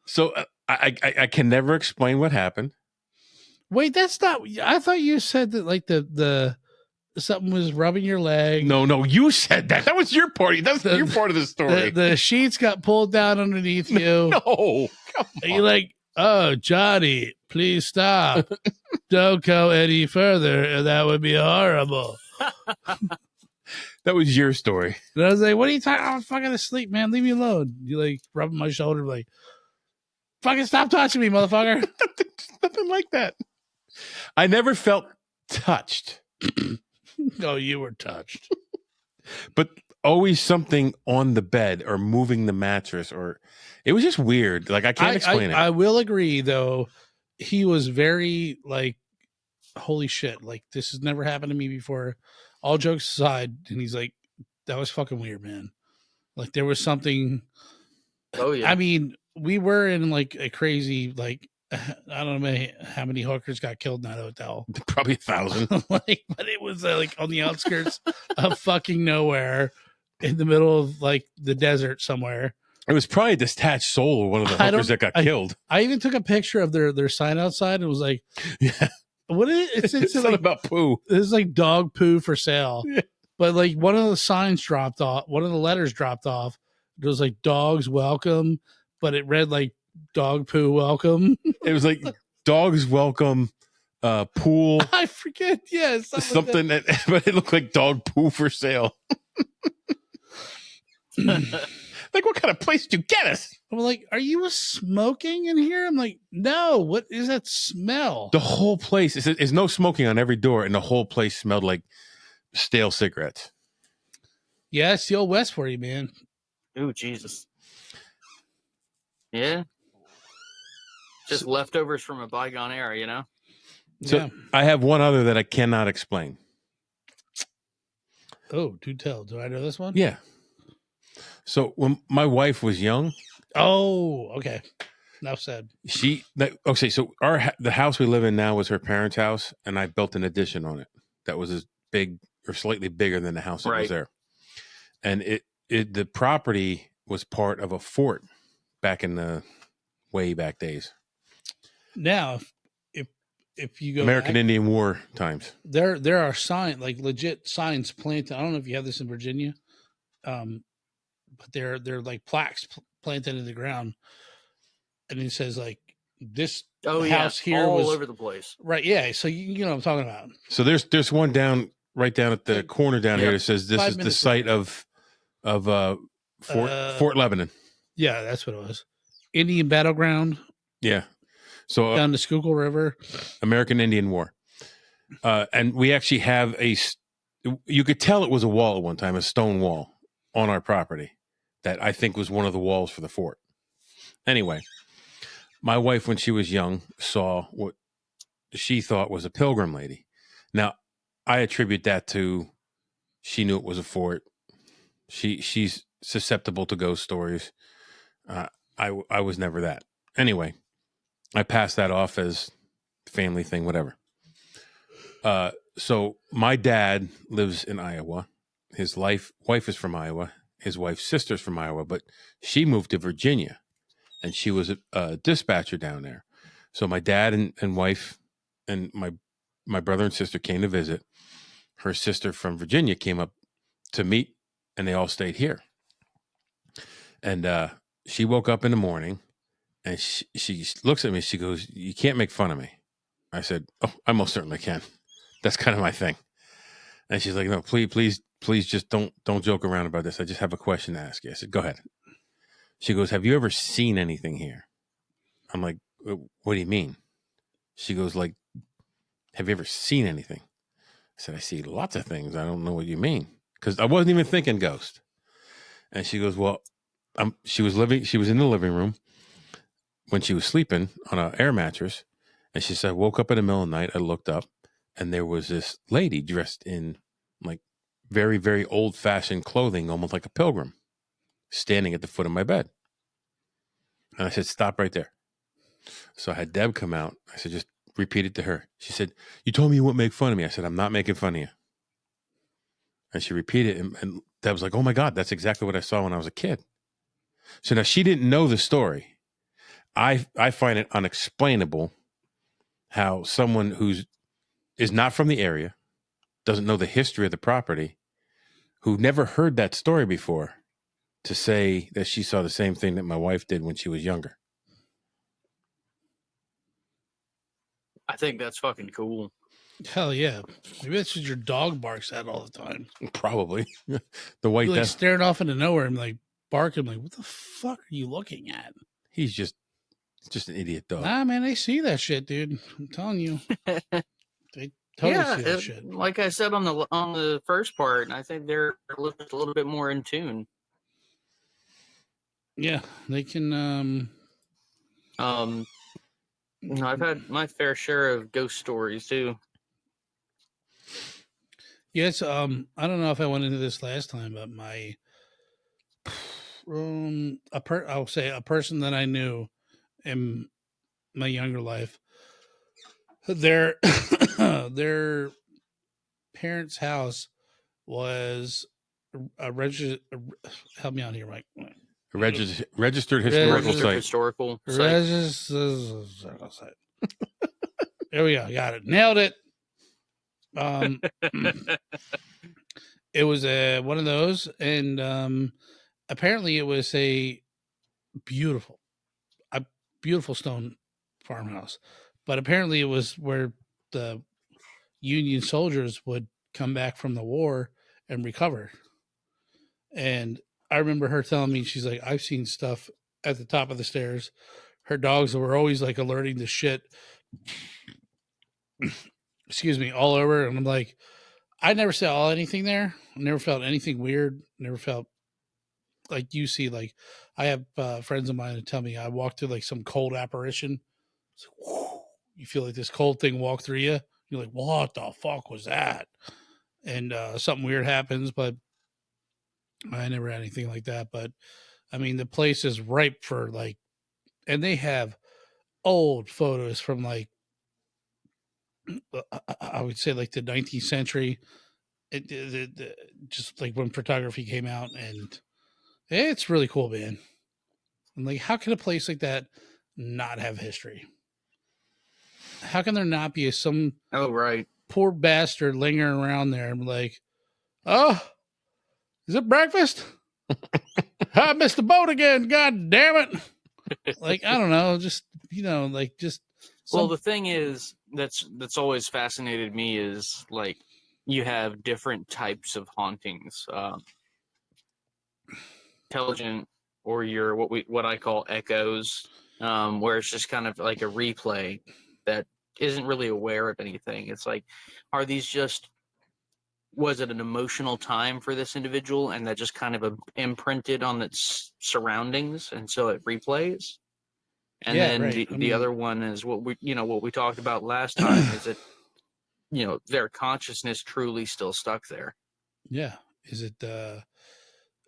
So I can never explain what happened. Wait, that's not. I thought you said that like the something was rubbing your leg. No, you said that. That was your party. That's your part of the story. The sheets got pulled down underneath you. No, come on. You're like, oh, Johnny, please stop. Don't go any further. That would be horrible. That was your story. And I was like, what are you talking? I'm fucking asleep, man. Leave me alone. You like rubbing my shoulder, like, fucking stop touching me, motherfucker. Nothing like that. I never felt touched. No, you were touched. But always something on the bed or moving the mattress, or it was just weird. Like I can't explain it. I will agree, though. He was very like, holy shit. Like, this has never happened to me before. All jokes aside. And he's like, that was fucking weird, man. Like, there was something. Oh, yeah. I mean, we were in like a crazy, like, I don't know how many hookers got killed in that hotel. Probably 1,000. Like, but it was like on the outskirts of fucking nowhere, in the middle of like the desert somewhere. It was probably a detached soul of one of the hookers that got killed. I even took a picture of their sign outside. And it was like, yeah, what is it? It's something like, about poo. This is like dog poo for sale. Yeah. But like one of the signs dropped off. One of the letters dropped off. It was like dogs welcome, but it read like dog poo welcome. It was like dogs welcome pool. I forget. Yeah, something that, but it looked like dog poo for sale. Like, what kind of place did you get us? I'm like, are you smoking in here? I'm like, no. What is that smell? The whole place is no smoking on every door, and the whole place smelled like stale cigarettes. Yeah, it's the old West for you, man. Ooh, Jesus. Yeah. Just leftovers from a bygone era, you know? So yeah. I have one other that I cannot explain. Oh, do tell. Do I know this one? Yeah. So when my wife was young. Oh, okay. Enough said. So the house we live in now was her parents' house, and I built an addition on it that was as big or slightly bigger than the house that was there. And the property was part of a fort back in the way back days. Now, if you go American Indian War times, there are like legit signs planted. I don't know if you have this in Virginia, but they're like plaques planted in the ground, and it says like this house here all was over the place. Right? Yeah. So you know what I'm talking about. So there's one right down at the corner down here that says this is the site of Fort Lebanon. Yeah, that's what it was. Indian battleground. Yeah. So down the Schuylkill River. American Indian War. And we actually have you could tell it was a wall at one time, a stone wall on our property that I think was one of the walls for the fort. Anyway, my wife, when she was young, saw what she thought was a pilgrim lady. Now, I attribute that to she knew it was a fort. She's susceptible to ghost stories. I was never that. Anyway, I passed that off as family thing, whatever. So my dad lives in Iowa. His wife is from Iowa. His wife's sister's from Iowa, but she moved to Virginia, and she was a dispatcher down there. So my dad and wife and my brother and sister came to visit. Her sister from Virginia came up to meet, and they all stayed here. And she woke up in the morning, and she looks at me. She goes, "You can't make fun of me." I said, "Oh, I most certainly can. That's kind of my thing." And she's like, "No, please, just don't joke around about this. I just have a question to ask you." I said, "Go ahead." She goes, "Have you ever seen anything here?" I'm like, "What do you mean?" She goes, "Like, have you ever seen anything?" I said, "I see lots of things. I don't know what you mean." Because I wasn't even thinking ghost. And she goes, "Well, she was in the living room when she was sleeping on an air mattress." And she said, "I woke up in the middle of the night. I looked up, and there was this lady dressed in like very, very old fashioned clothing, almost like a pilgrim, standing at the foot of my bed." And I said, "Stop right there." So I had Deb come out. I said, "Just repeat it to her." She said, "You told me you wouldn't make fun of me." I said, "I'm not making fun of you." And she repeated it, and Deb was like, "Oh my God, that's exactly what I saw when I was a kid." So now she didn't know the story. I find it unexplainable how someone is not from the area, doesn't know the history of the property, who never heard that story before, to say that she saw the same thing that my wife did when she was younger. I think that's fucking cool. Hell yeah. Maybe that's what your dog barks at all the time. Probably. The white You're like death. staring off into nowhere and like barking, like, what the fuck are you looking at? He's just an idiot dog. Nah, man, they see that shit, dude. I'm telling you. They totally see that shit. Like I said on the first part, I think they're a little bit more in tune. Yeah, they can. I've had my fair share of ghost stories too. Yes, I don't know if I went into this last time, but I'll say a person that I knew in my younger life, their their parents' house was a registered. Help me out here, Mike. Registered historical site. Historical site. There we go. Got it. Nailed it. It was one of those, and apparently it was a beautiful stone farmhouse, but apparently it was where the Union soldiers would come back from the war and recover. And I remember her telling me, she's like, "I've seen stuff at the top of the stairs." Her dogs were always like alerting the shit, excuse me, all over. And I'm like, I never saw anything there. I never felt anything weird. Never felt like you see. Like, I have friends of mine that tell me I walked through like some cold apparition. It's like, whoo, you feel like this cold thing walk through you. You're like, what the fuck was that? And something weird happens, but I never had anything like that. But I mean, the place is ripe for like, and they have old photos from like, I would say like the 19th century. Just like when photography came out, and it's really cool, man. I'm like, how can a place like that not have history? How can there not be some poor bastard lingering around there and like, oh, is it breakfast? I missed the boat again. God damn it. Like, I don't know. Just, like just. Well, the thing is, that's always fascinated me is like, you have different types of hauntings, intelligent, or your what I call echoes, where it's just kind of like a replay that isn't really aware of anything. It's like, are these just, was it an emotional time for this individual and that just kind of imprinted on its surroundings, and so it replays? And Yeah, then right. the other one is what we talked about last time, is it, their consciousness truly still stuck there? Yeah. Is it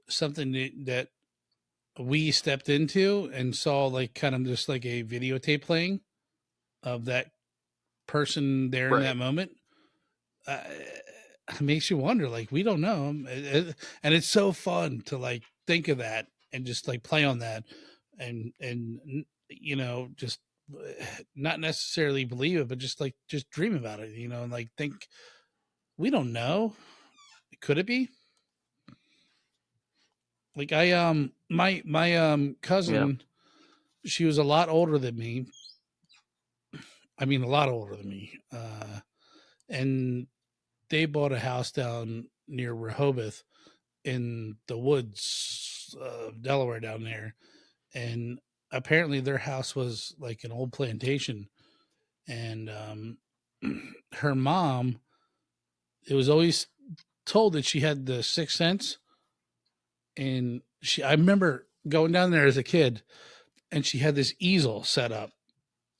something that we stepped into and saw, like, kind of just like a videotape playing of that person there in Right. that moment? It makes you wonder. Like, we don't know. And it's so fun to like think of that and just like play on that and just not necessarily believe it, but just dream about it, and like think, we don't know. Could it be? Like, my cousin, she was a lot older than me. I mean, a lot older than me. And they bought a house down near Rehoboth in the woods of Delaware down there. And apparently their house was like an old plantation. And her mom, it was always told that she had the sixth sense. And I remember going down there as a kid, and she had this easel set up,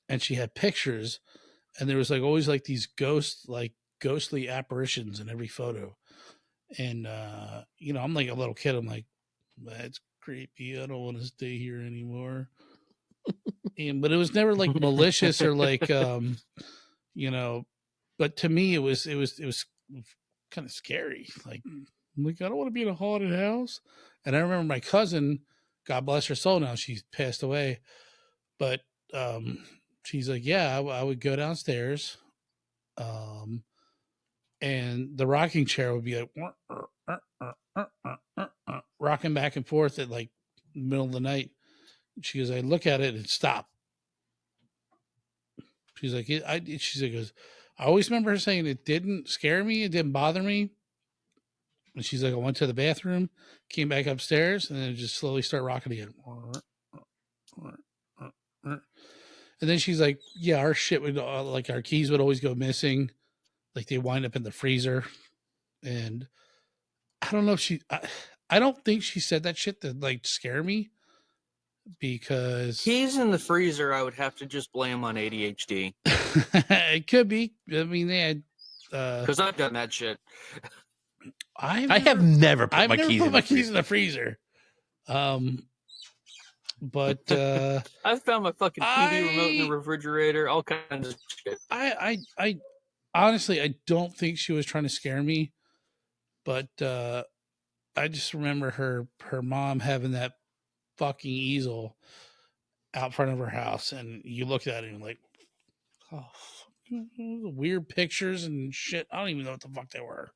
and she had pictures, and there was like always like these ghostly apparitions in every photo. And I'm like a little kid, I'm like, that's creepy, I don't want to stay here anymore. But it was never like malicious or like but to me it was kind of scary. Like, I'm like, I don't want to be in a haunted house. And I remember my cousin, God bless her soul, now she's passed away, but she's like, yeah, I would go downstairs, and the rocking chair would be like rocking back and forth at like middle of the night. She goes, I look at it and stop. She's like, I always remember her saying it didn't scare me, it didn't bother me. And she's like, I went to the bathroom, came back upstairs, and then it just slowly started rocking again. And then she's like, yeah, our shit would, like, our keys would always go missing. Like, they wind up in the freezer. And I don't know if I don't think she said that shit to like scare me, because Keys in the freezer, I would have to just blame on ADHD. it could be. I mean, they had, because I've done that shit. I have never put my keys in the freezer. But I've found my fucking TV remote in the refrigerator, all kinds of shit. I honestly, I don't think she was trying to scare me, but I just remember her mom having that fucking easel out front of her house, and you look at it and you're like, oh, weird pictures and shit. I don't even know what the fuck they were.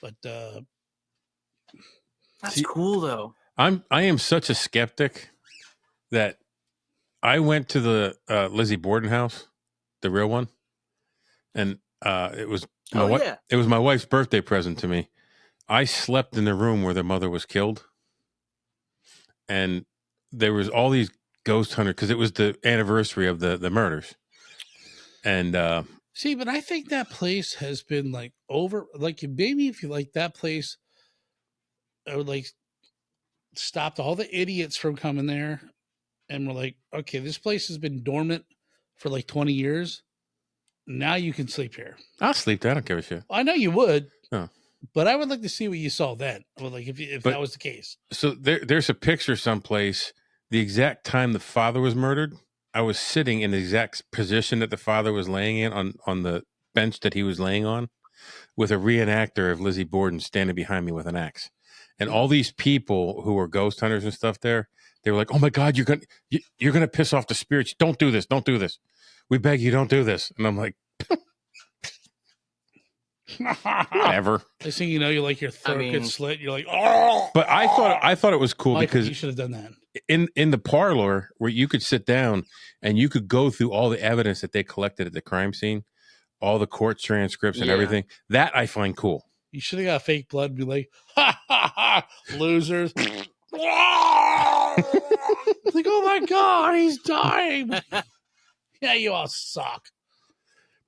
But that's cool though. I am such a skeptic that I went to the Lizzie Borden house, the real one, and it was it was my wife's birthday present to me. I slept in the room where their mother was killed, and there was all these ghost hunters because it was the anniversary of the murders. And see, but I think that place has been like maybe if you like that place, I would like stopped all the idiots from coming there, and we're like, okay, this place has been dormant for like 20 years. Now you can sleep here. I'll sleep there. I don't give a shit. I know you would. Oh. But I would like to see what you saw then. Well, like if that was the case. So there's a picture someplace, the exact time the father was murdered. I was sitting in the exact position that the father was laying in on the bench that he was laying on, with a reenactor of Lizzie Borden standing behind me with an axe. And all these people who were ghost hunters and stuff there, they were like, "Oh my God, you're gonna piss off the spirits. Don't do this. Don't do this. We beg you, don't do this." And I'm like, whatever. Next thing you know, you like your throat gets slit. You're like, oh. But I thought it was cool, Michael, because you should have done that in the parlor where you could sit down and you could go through all the evidence that they collected at the crime scene, all the court transcripts and everything. That I find cool. You should have got fake blood and be like, ha ha ha, losers. Like, oh my God, he's dying. Yeah, you all suck.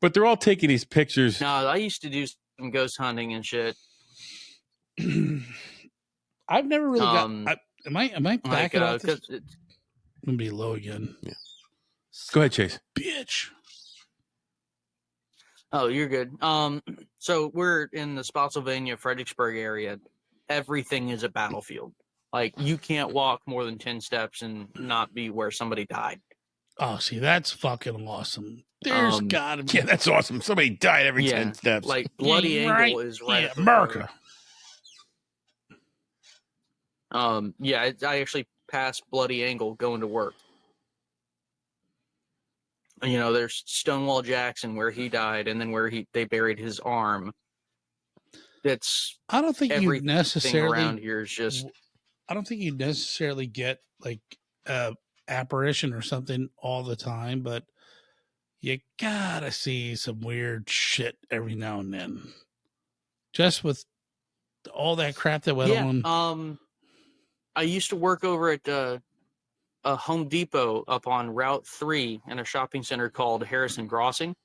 But they're all taking these pictures. No, I used to do some ghost hunting and shit. I've never really got. Am I backing off this? It's, I'm gonna be low again. Yeah. Go ahead, Chase. Bitch. oh, you're good. So we're in the Spotsylvania, Fredericksburg area. Everything is a battlefield. Like, you can't walk more than 10 steps and not be where somebody died. Oh, see, that's fucking awesome. There's gotta be. Yeah, that's awesome. Somebody died every 10 steps. Like, Bloody Angle is right Yeah, up the America. road. I actually passed Bloody Angle going to work. You know, there's Stonewall Jackson where he died, and then where they buried his arm. I don't think you everything necessarily around here is just. I don't think you necessarily get like apparition or something all the time, but you gotta see some weird shit every now and then. Just with all that crap that went on. I used to work over at a Home Depot up on Route 3 in a shopping center called Harrison Crossing.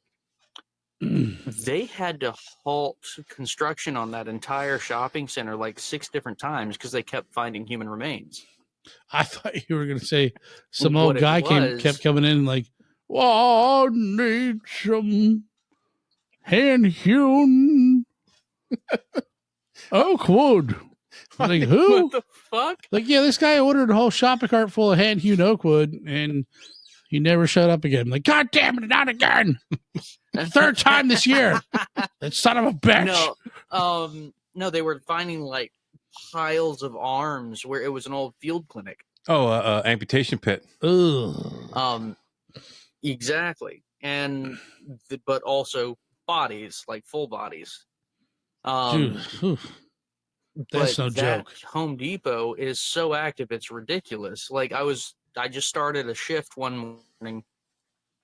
They had to halt construction on that entire shopping center like 6 different times because they kept finding human remains. I thought you were going to say some What old it guy was- kept coming in like, well, I need some hand-hewn oak wood. I'm like, who? What the fuck? Like, yeah, this guy ordered a whole shopping cart full of hand-hewn oak wood, and he never showed up again. Like, God damn it, not again. Third time this year. That son of a bitch. No, they were finding like piles of arms where it was an old field clinic. Oh, amputation pit. Ugh. Exactly. And but also bodies, like full bodies. Dude, that's no that joke. Home Depot is so active, it's ridiculous. Like, I just started a shift one morning.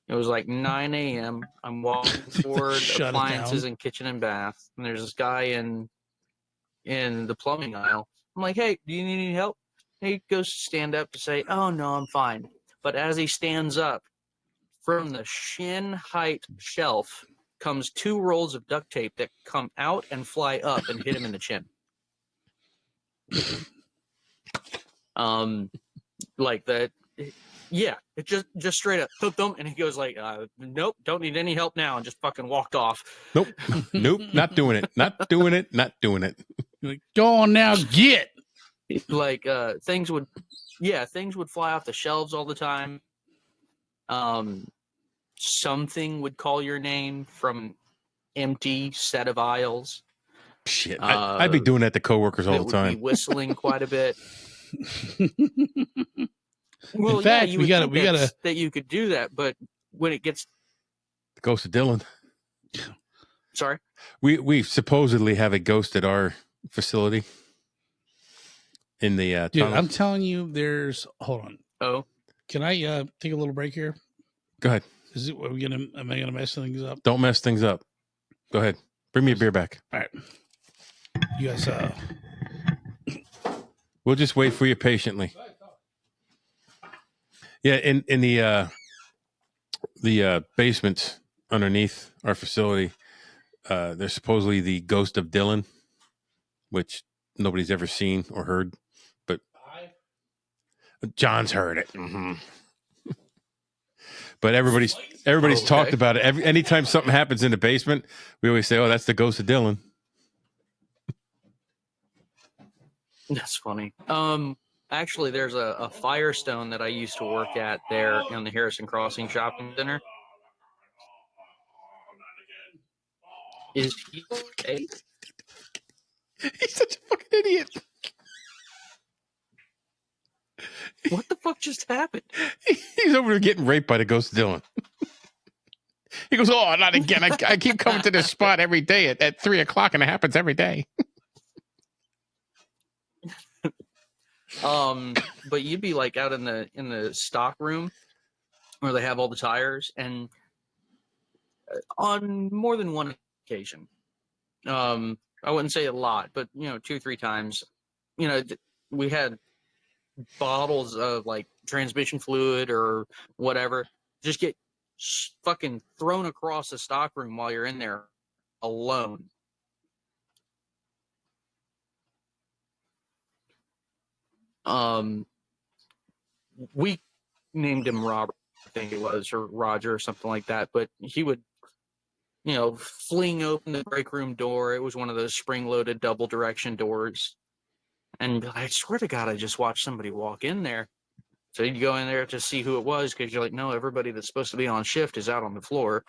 It was like 9 a.m. I'm walking toward Shut it appliances down. and kitchen and bath, and there's this guy in the plumbing aisle. I'm like, hey, do you need any help? And he goes to stand up to say, oh, no, I'm fine. But as he stands up, from the shin height shelf comes 2 rolls of duct tape that come out and fly up and hit him in the chin. Like that. Yeah, it just straight up thump, thump, and he goes like, nope, don't need any help now, and just fucking walked off. Nope. Nope. Not doing it. Not doing it. Not doing it. Like, go on now, get. Like things would fly off the shelves all the time. Something would call your name from an empty set of aisles. Shit. I'd be doing that to coworkers all the Would time. be whistling quite a bit. Well, In fact, you we would gotta think that you could do that, but when it gets The ghost of Dylan. sorry, We supposedly have a ghost at our facility. In the Dude, tunnel. I'm telling you, hold on. oh, Can I take a little break here? Go ahead. Am I gonna mess things up? Don't mess things up. Go ahead. Bring me a beer back. All right. You guys We'll just wait for you patiently. Yeah, in the basement underneath our facility, there's supposedly the ghost of Dylan, which nobody's ever seen or heard, but John's heard it. Mm-hmm. But everybody's talked about it. Anytime something happens in the basement, we always say, "Oh, that's the ghost of Dylan." that's funny. Actually, there's a Firestone that I used to work at there in the Harrison Crossing Shopping Center. Is he okay? He's such a fucking idiot. What the fuck just happened? He's over there getting raped by the ghost of Dylan. He goes, "Oh, not again! I keep coming to this spot every day at 3:00, and it happens every day." But you'd be like out in the stock room where they have all the tires, and on more than one occasion, I wouldn't say a lot, but 2-3 times, we had bottles of like transmission fluid or whatever just get fucking thrown across the stockroom while you're in there alone. We named him Robert, I think it was, or Roger or something like that, but he would, fling open the break room door. It was one of those spring-loaded double direction doors. And I swear to God, I just watched somebody walk in there. So you'd go in there to see who it was, because you're like, no, everybody that's supposed to be on shift is out on the floor,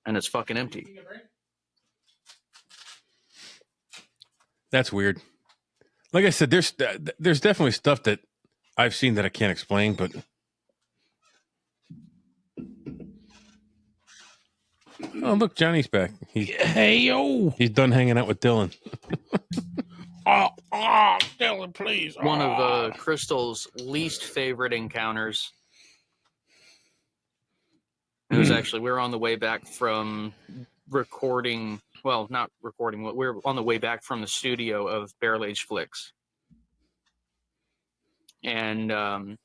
and it's fucking empty. That's weird. Like I said, there's definitely stuff that I've seen that I can't explain, but oh, look, Johnny's back. Hey, yo. He's done hanging out with Dylan. Dylan, please. One of Crystal's least favorite encounters. It was actually, we were on the way back from recording, well, not recording, we were on the way back from the studio of Barrel Age Flicks. And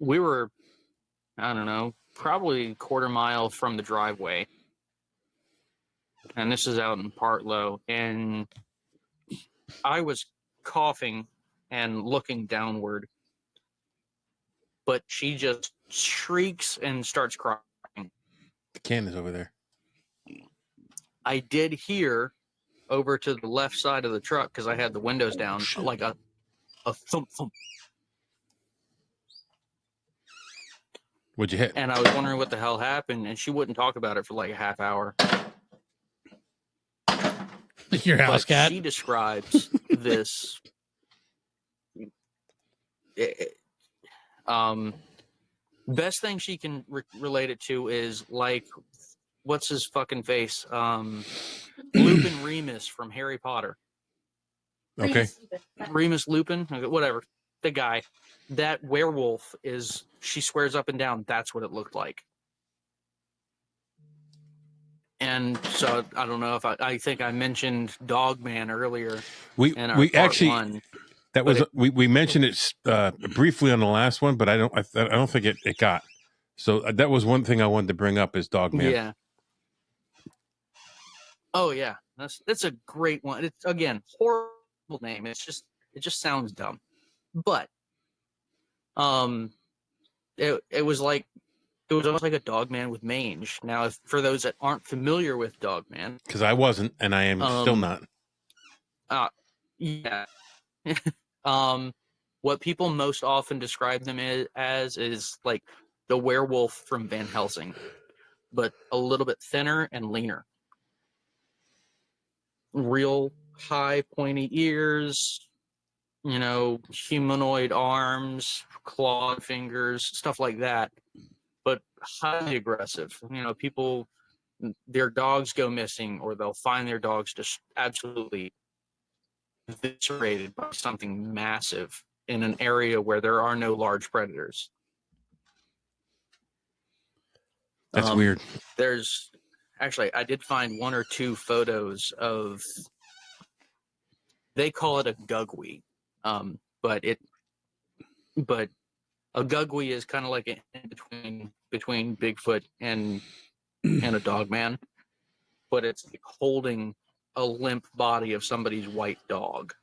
we were, I don't know, probably a quarter mile from the driveway. And this is out in Partlow. And I was coughing and looking downward. But she just shrieks and starts crying. The can is over there. I did hear over to the left side of the truck, because I had the windows down, like a thump thump. What'd you hit? And I was wondering what the hell happened, and she wouldn't talk about it for like a half hour. Your house cat? She describes this. Best thing she can relate it to is like, what's his fucking face? Lupin Remus from Harry Potter. Okay. Remus Lupin, whatever. The guy. That werewolf is, she swears up and down, that's what it looked like. And so I don't know if I think I mentioned Dogman earlier. We actually that was we mentioned it briefly on the last one, but I don't think it got. So that was one thing I wanted to bring up is Dogman. Yeah. Oh yeah, that's a great one. It's again horrible name. It just sounds dumb, but it was like. It was almost like a Dogman with mange. Now, for those that aren't familiar with Dogman, because I wasn't, and I am still not. Yeah. What people most often describe them as is like the werewolf from Van Helsing, but a little bit thinner and leaner. Real high, pointy ears, humanoid arms, clawed fingers, stuff like that. But highly aggressive. People, their dogs go missing, or they'll find their dogs just absolutely eviscerated by something massive in an area where there are no large predators. That's weird. There's actually, I did find one or two photos of, they call it a gugwe, but a gugwe is kind of like in between Bigfoot and a Dogman, but it's like holding a limp body of somebody's white dog.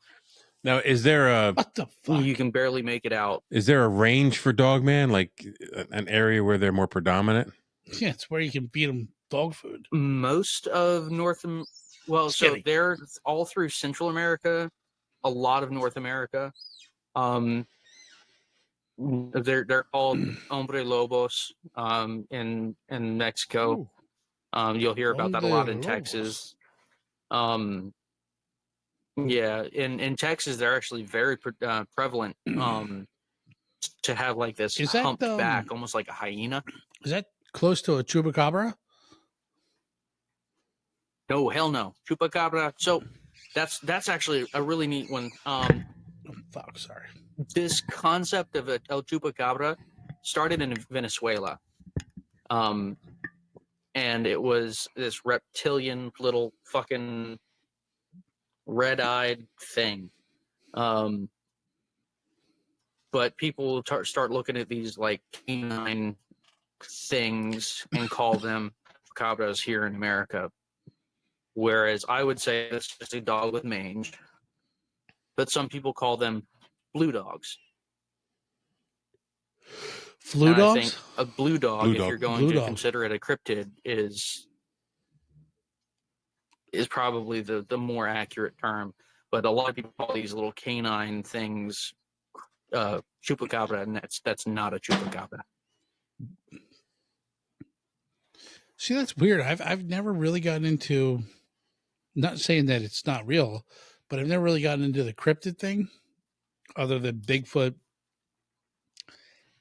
Now, is there What the fuck? You can barely make it out. Is there a range for Dogman, like an area where they're more predominant? Yeah, it's where you can feed them dog food. Most of so they're all through Central America, a lot of North America. They're called hombre lobos in Mexico. You'll hear about that a lot in Texas. Yeah, in Texas they're actually very prevalent. To have like this humped back, almost like a hyena. Is that close to a chupacabra? No, hell no, chupacabra. So that's actually a really neat one. Fuck, sorry. This concept of El Chupacabra started in Venezuela. And it was this reptilian little fucking red-eyed thing. But people start looking at these like canine things and call them chupacabras here in America. Whereas I would say it's just a dog with mange. But some people call them blue dogs. Flu and dogs? I think a blue dog, Blue if dog. you're going Blue to dog. consider it a cryptid, is probably the more accurate term. But a lot of people call these little canine things chupacabra, and that's not a chupacabra. See, that's weird. I've never really gotten into, not saying that it's not real, but I've never really gotten into the cryptid thing other than Bigfoot.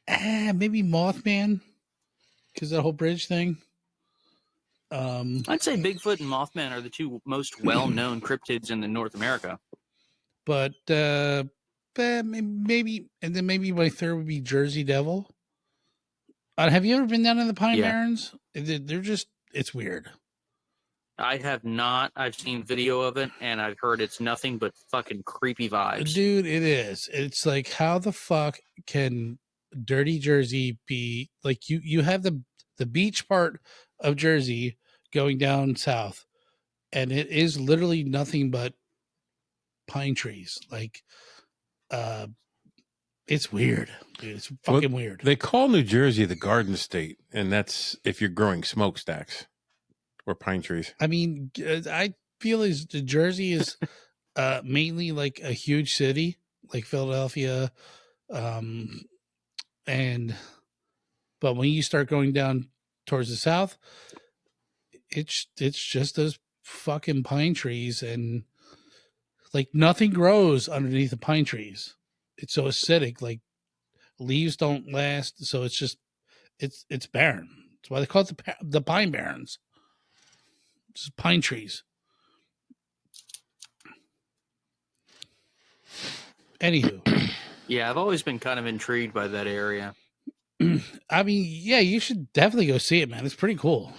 Maybe Mothman, because that whole bridge thing. I'd say Bigfoot and Mothman are the two most well-known cryptids in North America. But maybe, and then maybe my third would be Jersey Devil. Have you ever been down in the Pine Yeah. Barrens? They're just, it's weird. I have not. I've seen video of it, and I've heard it's nothing but fucking creepy vibes. Dude, it is. It's like, how the fuck can dirty Jersey be like, you have the beach part of Jersey going down south, and it is literally nothing but pine trees. Like, it's weird, dude. It's fucking weird. They call New Jersey the Garden State, and that's if you're growing smokestacks or pine trees. I mean, I feel as Jersey is mainly like a huge city, like Philadelphia, but when you start going down towards the south, it's just those fucking pine trees, and like nothing grows underneath the pine trees. It's so acidic, like leaves don't last, so it's just it's barren. That's why they call it the Pine Barrens. Just pine trees. Anywho. Yeah, I've always been kind of intrigued by that area. I mean, yeah, you should definitely go see it, man. It's pretty cool.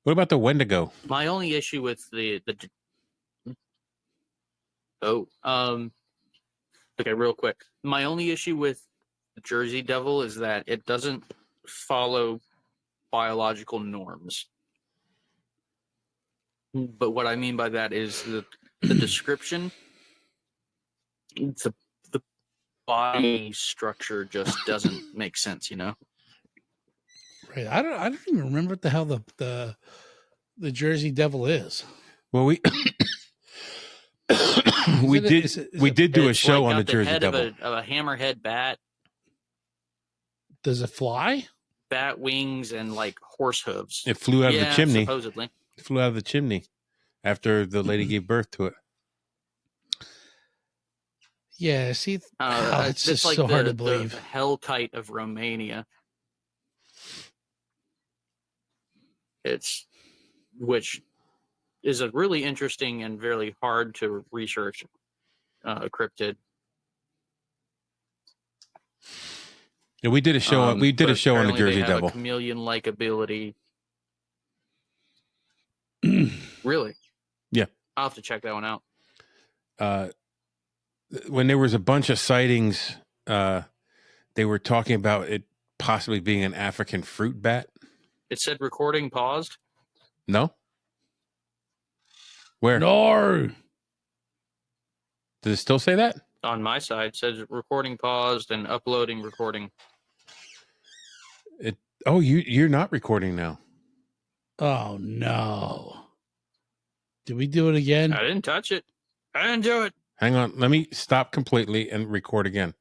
What about the Wendigo? My only issue with okay, real quick. My only issue with the Jersey Devil is that it doesn't follow biological norms. But what I mean by that is the description, the body structure just doesn't make sense, you know? Right. I don't even remember what the hell the Jersey Devil is. Well, we did do a It's show like on the got Jersey head Devil. of a hammerhead bat, Does it fly? bat wings, and like horse hooves. It flew out of the chimney. Supposedly. It flew out of the chimney after the lady gave birth to it. Yeah, see, it's just like so hard to the believe. hell kite of Romania. Which is a really interesting and very hard to research cryptid. Yeah, we did a show. We did a but show on the apparently Jersey they have Devil. a chameleon-like ability. Really? Yeah. I'll have to check that one out. When there was a bunch of sightings, they were talking about it possibly being an African fruit bat. It said recording paused. No? Where? No. Does it still say that? On my side, it says recording paused and uploading recording. Oh, you're not recording now. Oh no. Did we do it again? I didn't touch it. I didn't do it. Hang on. Let me stop completely and record again.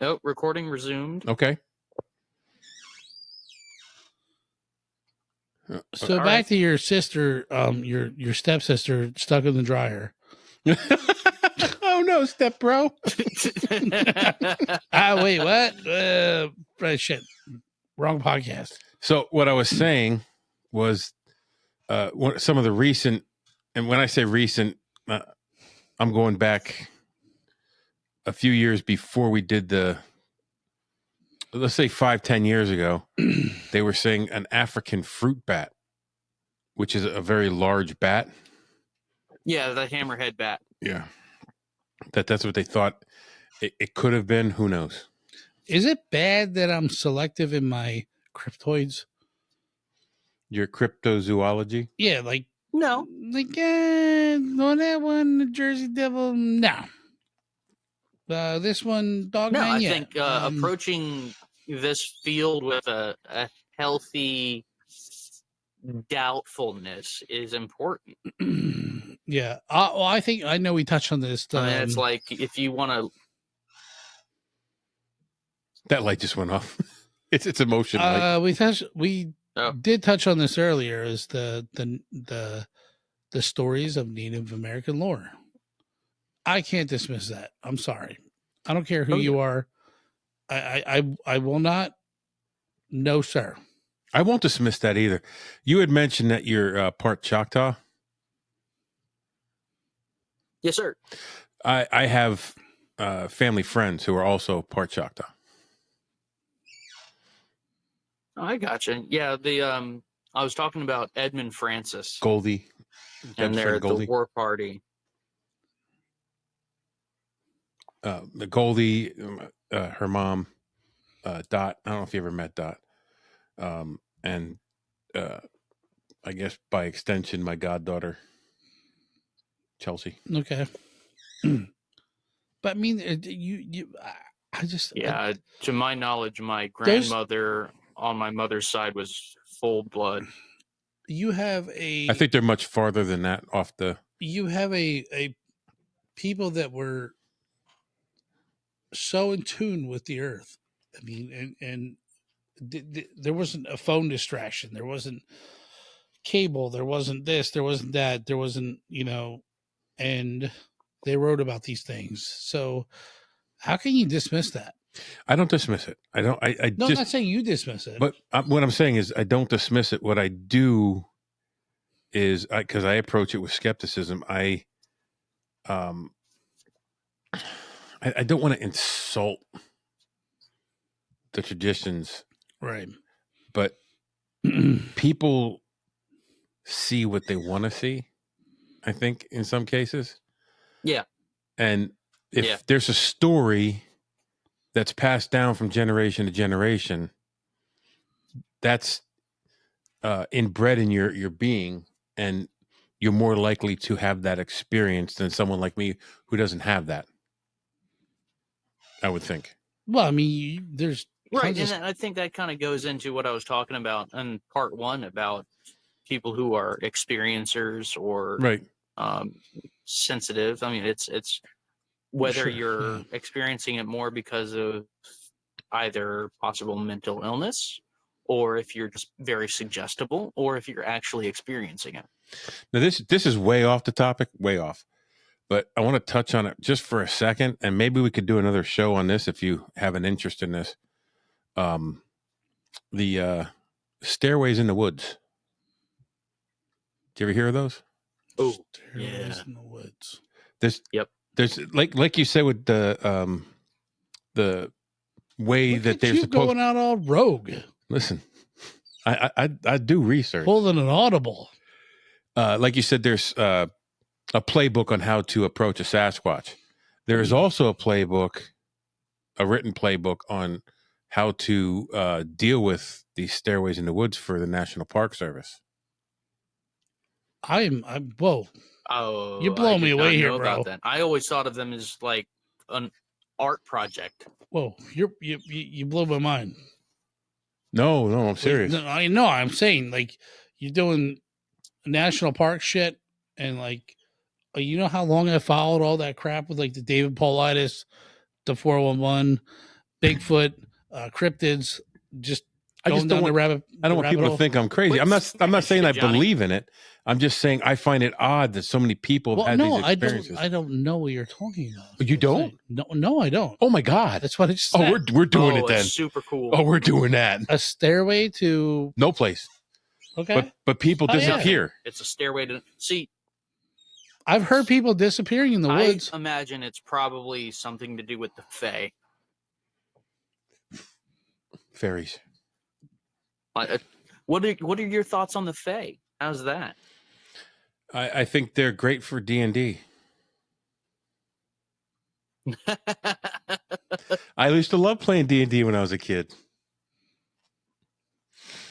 Nope, recording resumed. Okay. So All back to your sister, your stepsister stuck in the dryer. Oh no, step bro. Wait, what? Shit. Wrong podcast. So what I was saying was some of the recent, and when I say recent, I'm going back a few years before we did let's say 5-10 years ago, they were saying an African fruit bat, which is a very large bat. Yeah, the hammerhead bat. Yeah. That's what they thought it could have been. Who knows? Is it bad that I'm selective in my cryptoids. Your cryptozoology? Yeah, like No. no, that one, the Jersey Devil, no. This one, Dogman, No, I yeah. think approaching this field with a healthy doubtfulness is important. Yeah. Well, I think I know we touched on this. I mean, it's like if you want to. That light just went off. It's emotion light. We did touch on this earlier. Is the stories of Native American lore. I can't dismiss that. I'm sorry. I don't care who you are. I will not. No, sir. I won't dismiss that either. You had mentioned that you're part Choctaw. Yes, sir. I have family friends who are also part Choctaw. Oh, I gotcha. Yeah, I was talking about Edmund Francis. Goldie. And they're the War Party. Goldie, her mom, Dot. I don't know if you ever met Dot. And I guess by extension, my goddaughter, Chelsea. Okay. But I mean, I just. Yeah, to my knowledge, my grandmother on my mother's side was full blood. You have I think they're much farther than that off the. You have a people that were so in tune with the earth. I mean, and there wasn't a phone distraction. There wasn't cable. There wasn't this. There wasn't that. There wasn't, and they wrote about these things. So how can you dismiss that? I don't dismiss it. I don't. I'm not saying you dismiss it. But what I'm saying is I don't dismiss it. What I do is because I approach it with skepticism. I don't want to insult the traditions, right? But people see what they want to see. I think in some cases, yeah. And if there's a story that's passed down from generation to generation, that's inbred in your being, and you're more likely to have that experience than someone like me who doesn't have that. I would think. Well, I mean, there's right, and I think that kind of goes into what I was talking about in part one about people who are experiencers or sensitive. I mean, it's whether you're experiencing it more because of either possible mental illness, or if you're just very suggestible, or if you're actually experiencing it. Now, this is way off the topic, way off. But I want to touch on it just for a second, and maybe we could do another show on this if you have an interest in this. The stairways in the woods. Did you ever hear of those? Oh, stairways in the woods. There's like you said with the way Look that at they're you supposed going out all rogue. Listen, I do research. Holding an audible. Like you said, there's a playbook on how to approach a Sasquatch. There is also a written playbook on how to deal with these stairways in the woods for the National Park Service. I'm whoa. Oh, you're blowing me away here, bro. I always thought of them as like an art project. Whoa, you blow my mind. No, I'm serious. No, I know. I'm saying like you're doing national park shit, and like you know how long I followed all that crap with like the David Paulides, the 411, Bigfoot, cryptids, just I just don't want, I don't want people to think I'm crazy. I'm not saying I believe in it. I'm just saying I find it odd that so many people have had these experiences. I don't know what you're talking about. You don't? No, I don't. Oh my God. That's what I just said. Oh, we're doing it then. Super cool. Oh, we're doing that. A stairway to no place. Okay. But people disappear. Yeah. It's a stairway to see. I've heard people disappearing in the woods. I imagine it's probably something to do with the Fae. Fairies. What are your thoughts on the Fae? How's that? I think they're great for D&D. I used to love playing D&D when I was a kid.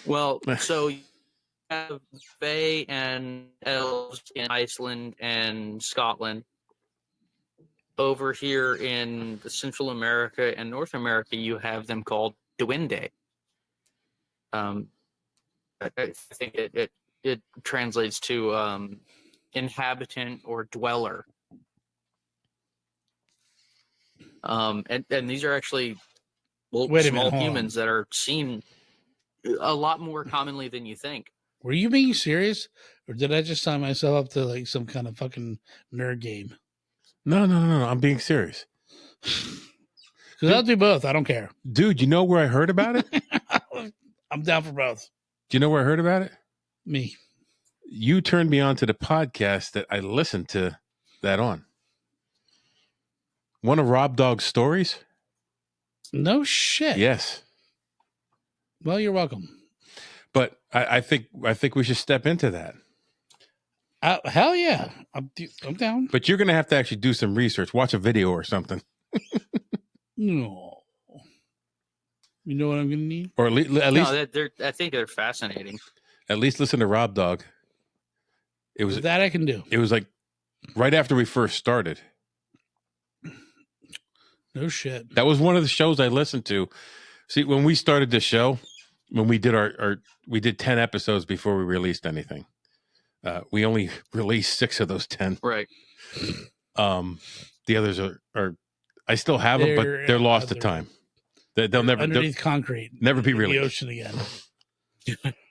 Well, so you have Fae and elves in Iceland and Scotland. Over here in Central America and North America, you have them called duende. I think it translates to inhabitant or dweller. And these are actually small humans that are seen a lot more commonly than you think. Were you being serious, or did I just sign myself up to like some kind of fucking nerd game? No. I'm being serious. Because I'll do both. I don't care. Dude, you know where I heard about it? I'm down for both. Do you know where I heard about it? Me. You turned me on to the podcast that I listened to that on. One of Rob Dog's stories? No shit. Yes. Well, you're welcome. But I think we should step into that. Hell yeah. I'm down. But you're going to have to actually do some research. Watch a video or something. No. You know what I'm going to need? Or at least I think they're fascinating. At least listen to Rob Dog. It was that I can do. It was like right after we first started. No shit. That was one of the shows I listened to. See, when we started the show, when we did we did 10 episodes before we released anything. We only released 6 of those 10. Right. The others are I still have them, but they're lost to time. They'll never underneath concrete. Never be released. The ocean again.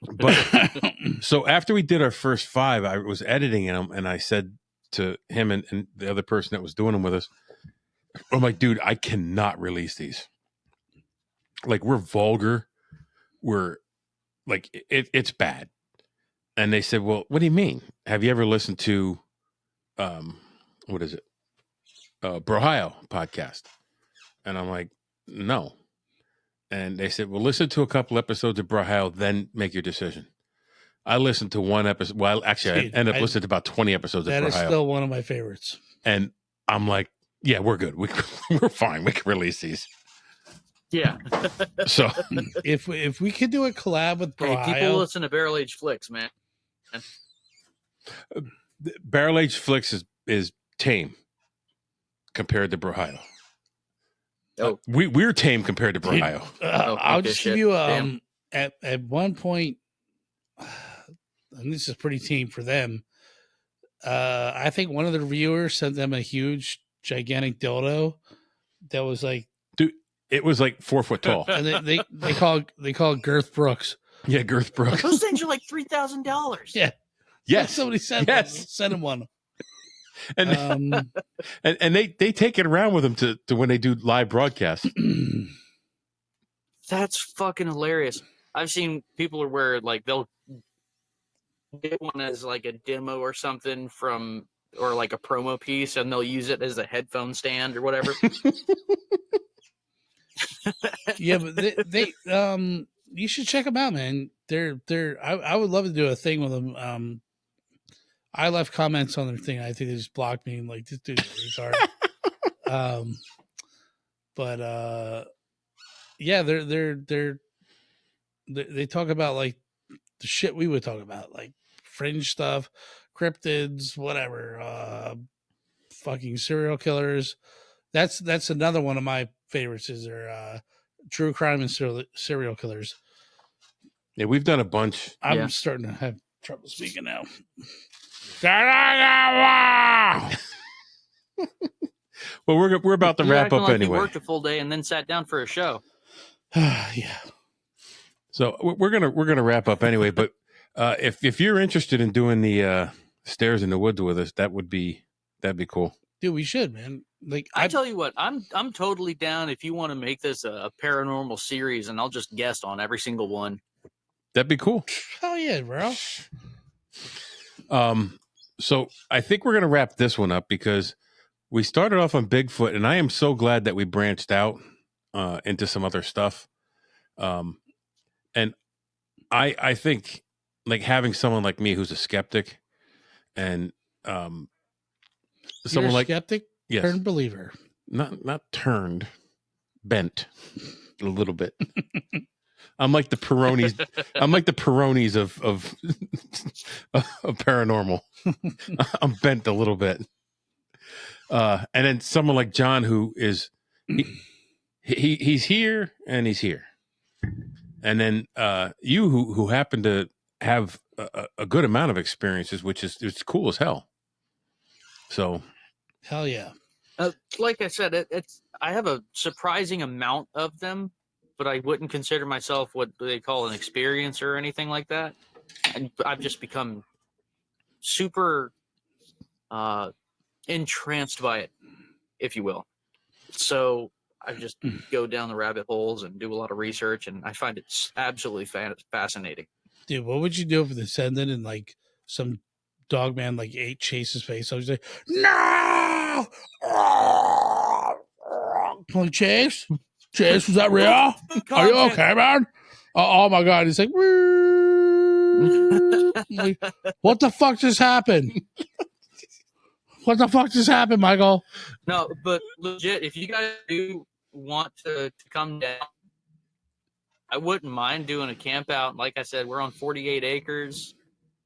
But so after we did our first 5, I was editing them, and I said to him and the other person that was doing them with us, I'm like, dude, I cannot release these. Like, we're vulgar. We're like, it's bad. And they said, well, what do you mean? Have you ever listened to, what is it? Brohio podcast. And I'm like, no. And they said, well, listen to a couple episodes of Brohio, then make your decision. I listened to one episode. Well, actually, I ended up listening to about 20 episodes of Brohio. That is still one of my favorites. And I'm like, yeah, we're good. We're fine. We can release these. Yeah. So if we could do a collab with Brohio. Hey, people listen to Barrel Age Flicks, man. Barrel Age Flicks is tame compared to Brohio. Oh, we're tame compared to Brohio. I'll just give you at one point, and this is pretty tame for them. I think one of the reviewers sent them a huge, gigantic dildo that was like, dude, it was like 4 foot tall, and they call it Girth Brooks. Yeah, Girth Brooks. Those things are like $3,000. Yeah. Yes. Somebody sent him one. And and they take it around with them to when they do live broadcasts. That's fucking hilarious. I've seen people where like they'll get one as like a demo or something or like a promo piece, and they'll use it as a headphone stand or whatever. Yeah, but they you should check them out, man. I would love to do a thing with them. I left comments on their thing. I think they just blocked me and like, this dude's retarded. Yeah, they talk about like the shit we would talk about, like fringe stuff, cryptids, whatever, fucking serial killers. That's another one of my favorites. Is their true crime and serial killers. Yeah, we've done a bunch. I'm starting to have trouble speaking now. Well, we're about to wrap up anyway. You worked a full day and then sat down for a show. Yeah. So we're gonna wrap up anyway. But if you're interested in doing the Stairs in the Woods with us, that'd be cool. Dude, we should, man. Like I tell you what, I'm totally down if you want to make this a paranormal series, and I'll just guest on every single one. That'd be cool. Hell yeah, bro. So I think we're gonna wrap this one up because we started off on Bigfoot, and I am so glad that we branched out into some other stuff. And I think like having someone like me who's a skeptic and someone like skeptic, yes, turned believer. Not turned, bent a little bit. I'm like the Peronis. I'm like the Peronis of paranormal. I'm bent a little bit. And then someone like John, who is he's here and he's here. And then you who happen to have a good amount of experiences, which is it's cool as hell. So, hell yeah. Like I said, I have a surprising amount of them, but I wouldn't consider myself what they call an experiencer or anything like that. And I've just become super entranced by it, if you will. So I just go down the rabbit holes and do a lot of research, and I find it absolutely fascinating. Dude, what would you do if the descendant and like some dog man like ate Chase's face? I was like, no! Like, Chase, was that real? Are you okay, man? Oh my God. He's like, like, what the fuck just happened? What the fuck just happened, Michael? No, but legit, if you guys do want to come down, I wouldn't mind doing a camp out. Like I said, we're on 48 acres.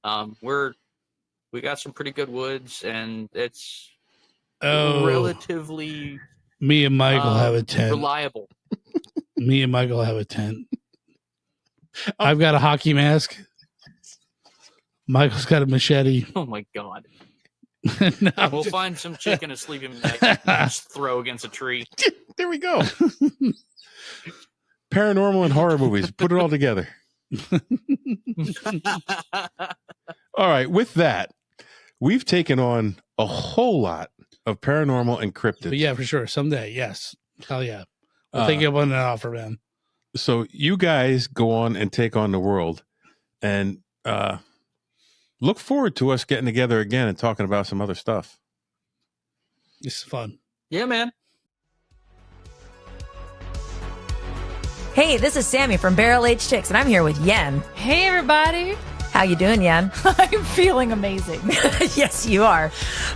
We got some pretty good woods, and it's relatively me and Michael have a tent. Reliable. Me and Michael have a tent. I've got a hockey mask. Michael's got a machete. Oh my God. No, we'll find some chicken asleep in the just throw against a tree. There we go. Paranormal and horror movies. Put it all together. All right. With that, we've taken on a whole lot of paranormal and cryptids. But yeah, for sure. Someday. Yes. Hell yeah. I'll take you up on that offer, man. So you guys go on and take on the world, and look forward to us getting together again and talking about some other stuff. This is fun. Yeah, man. Hey, this is Sammy from Barrel Age Chicks, and I'm here with Yen. Hey, everybody. How you doing, Yen? I'm feeling amazing. Yes, you are.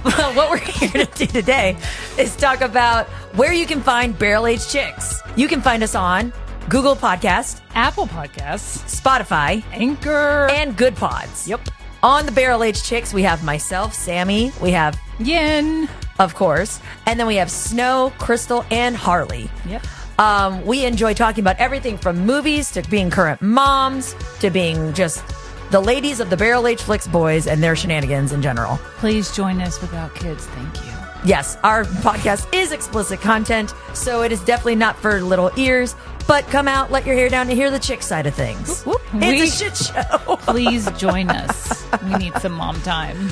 Well, what we're here to do today is talk about where you can find Barrel Age Chicks. You can find us on Google Podcast, Apple Podcasts, Spotify, Anchor, and Good Pods. Yep. On the Barrel Age Chicks, we have myself, Sammy. We have Yen, of course. And then we have Snow, Crystal, and Harley. Yep. We enjoy talking about everything from movies to being current moms to being just the ladies of the Barrel Age Flicks boys and their shenanigans in general. Please join us without kids. Thank you. Yes, our podcast is explicit content, so it is definitely not for little ears. But come out, let your hair down to hear the chick side of things. Whoop, whoop. It's a shit show. Please join us. We need some mom time.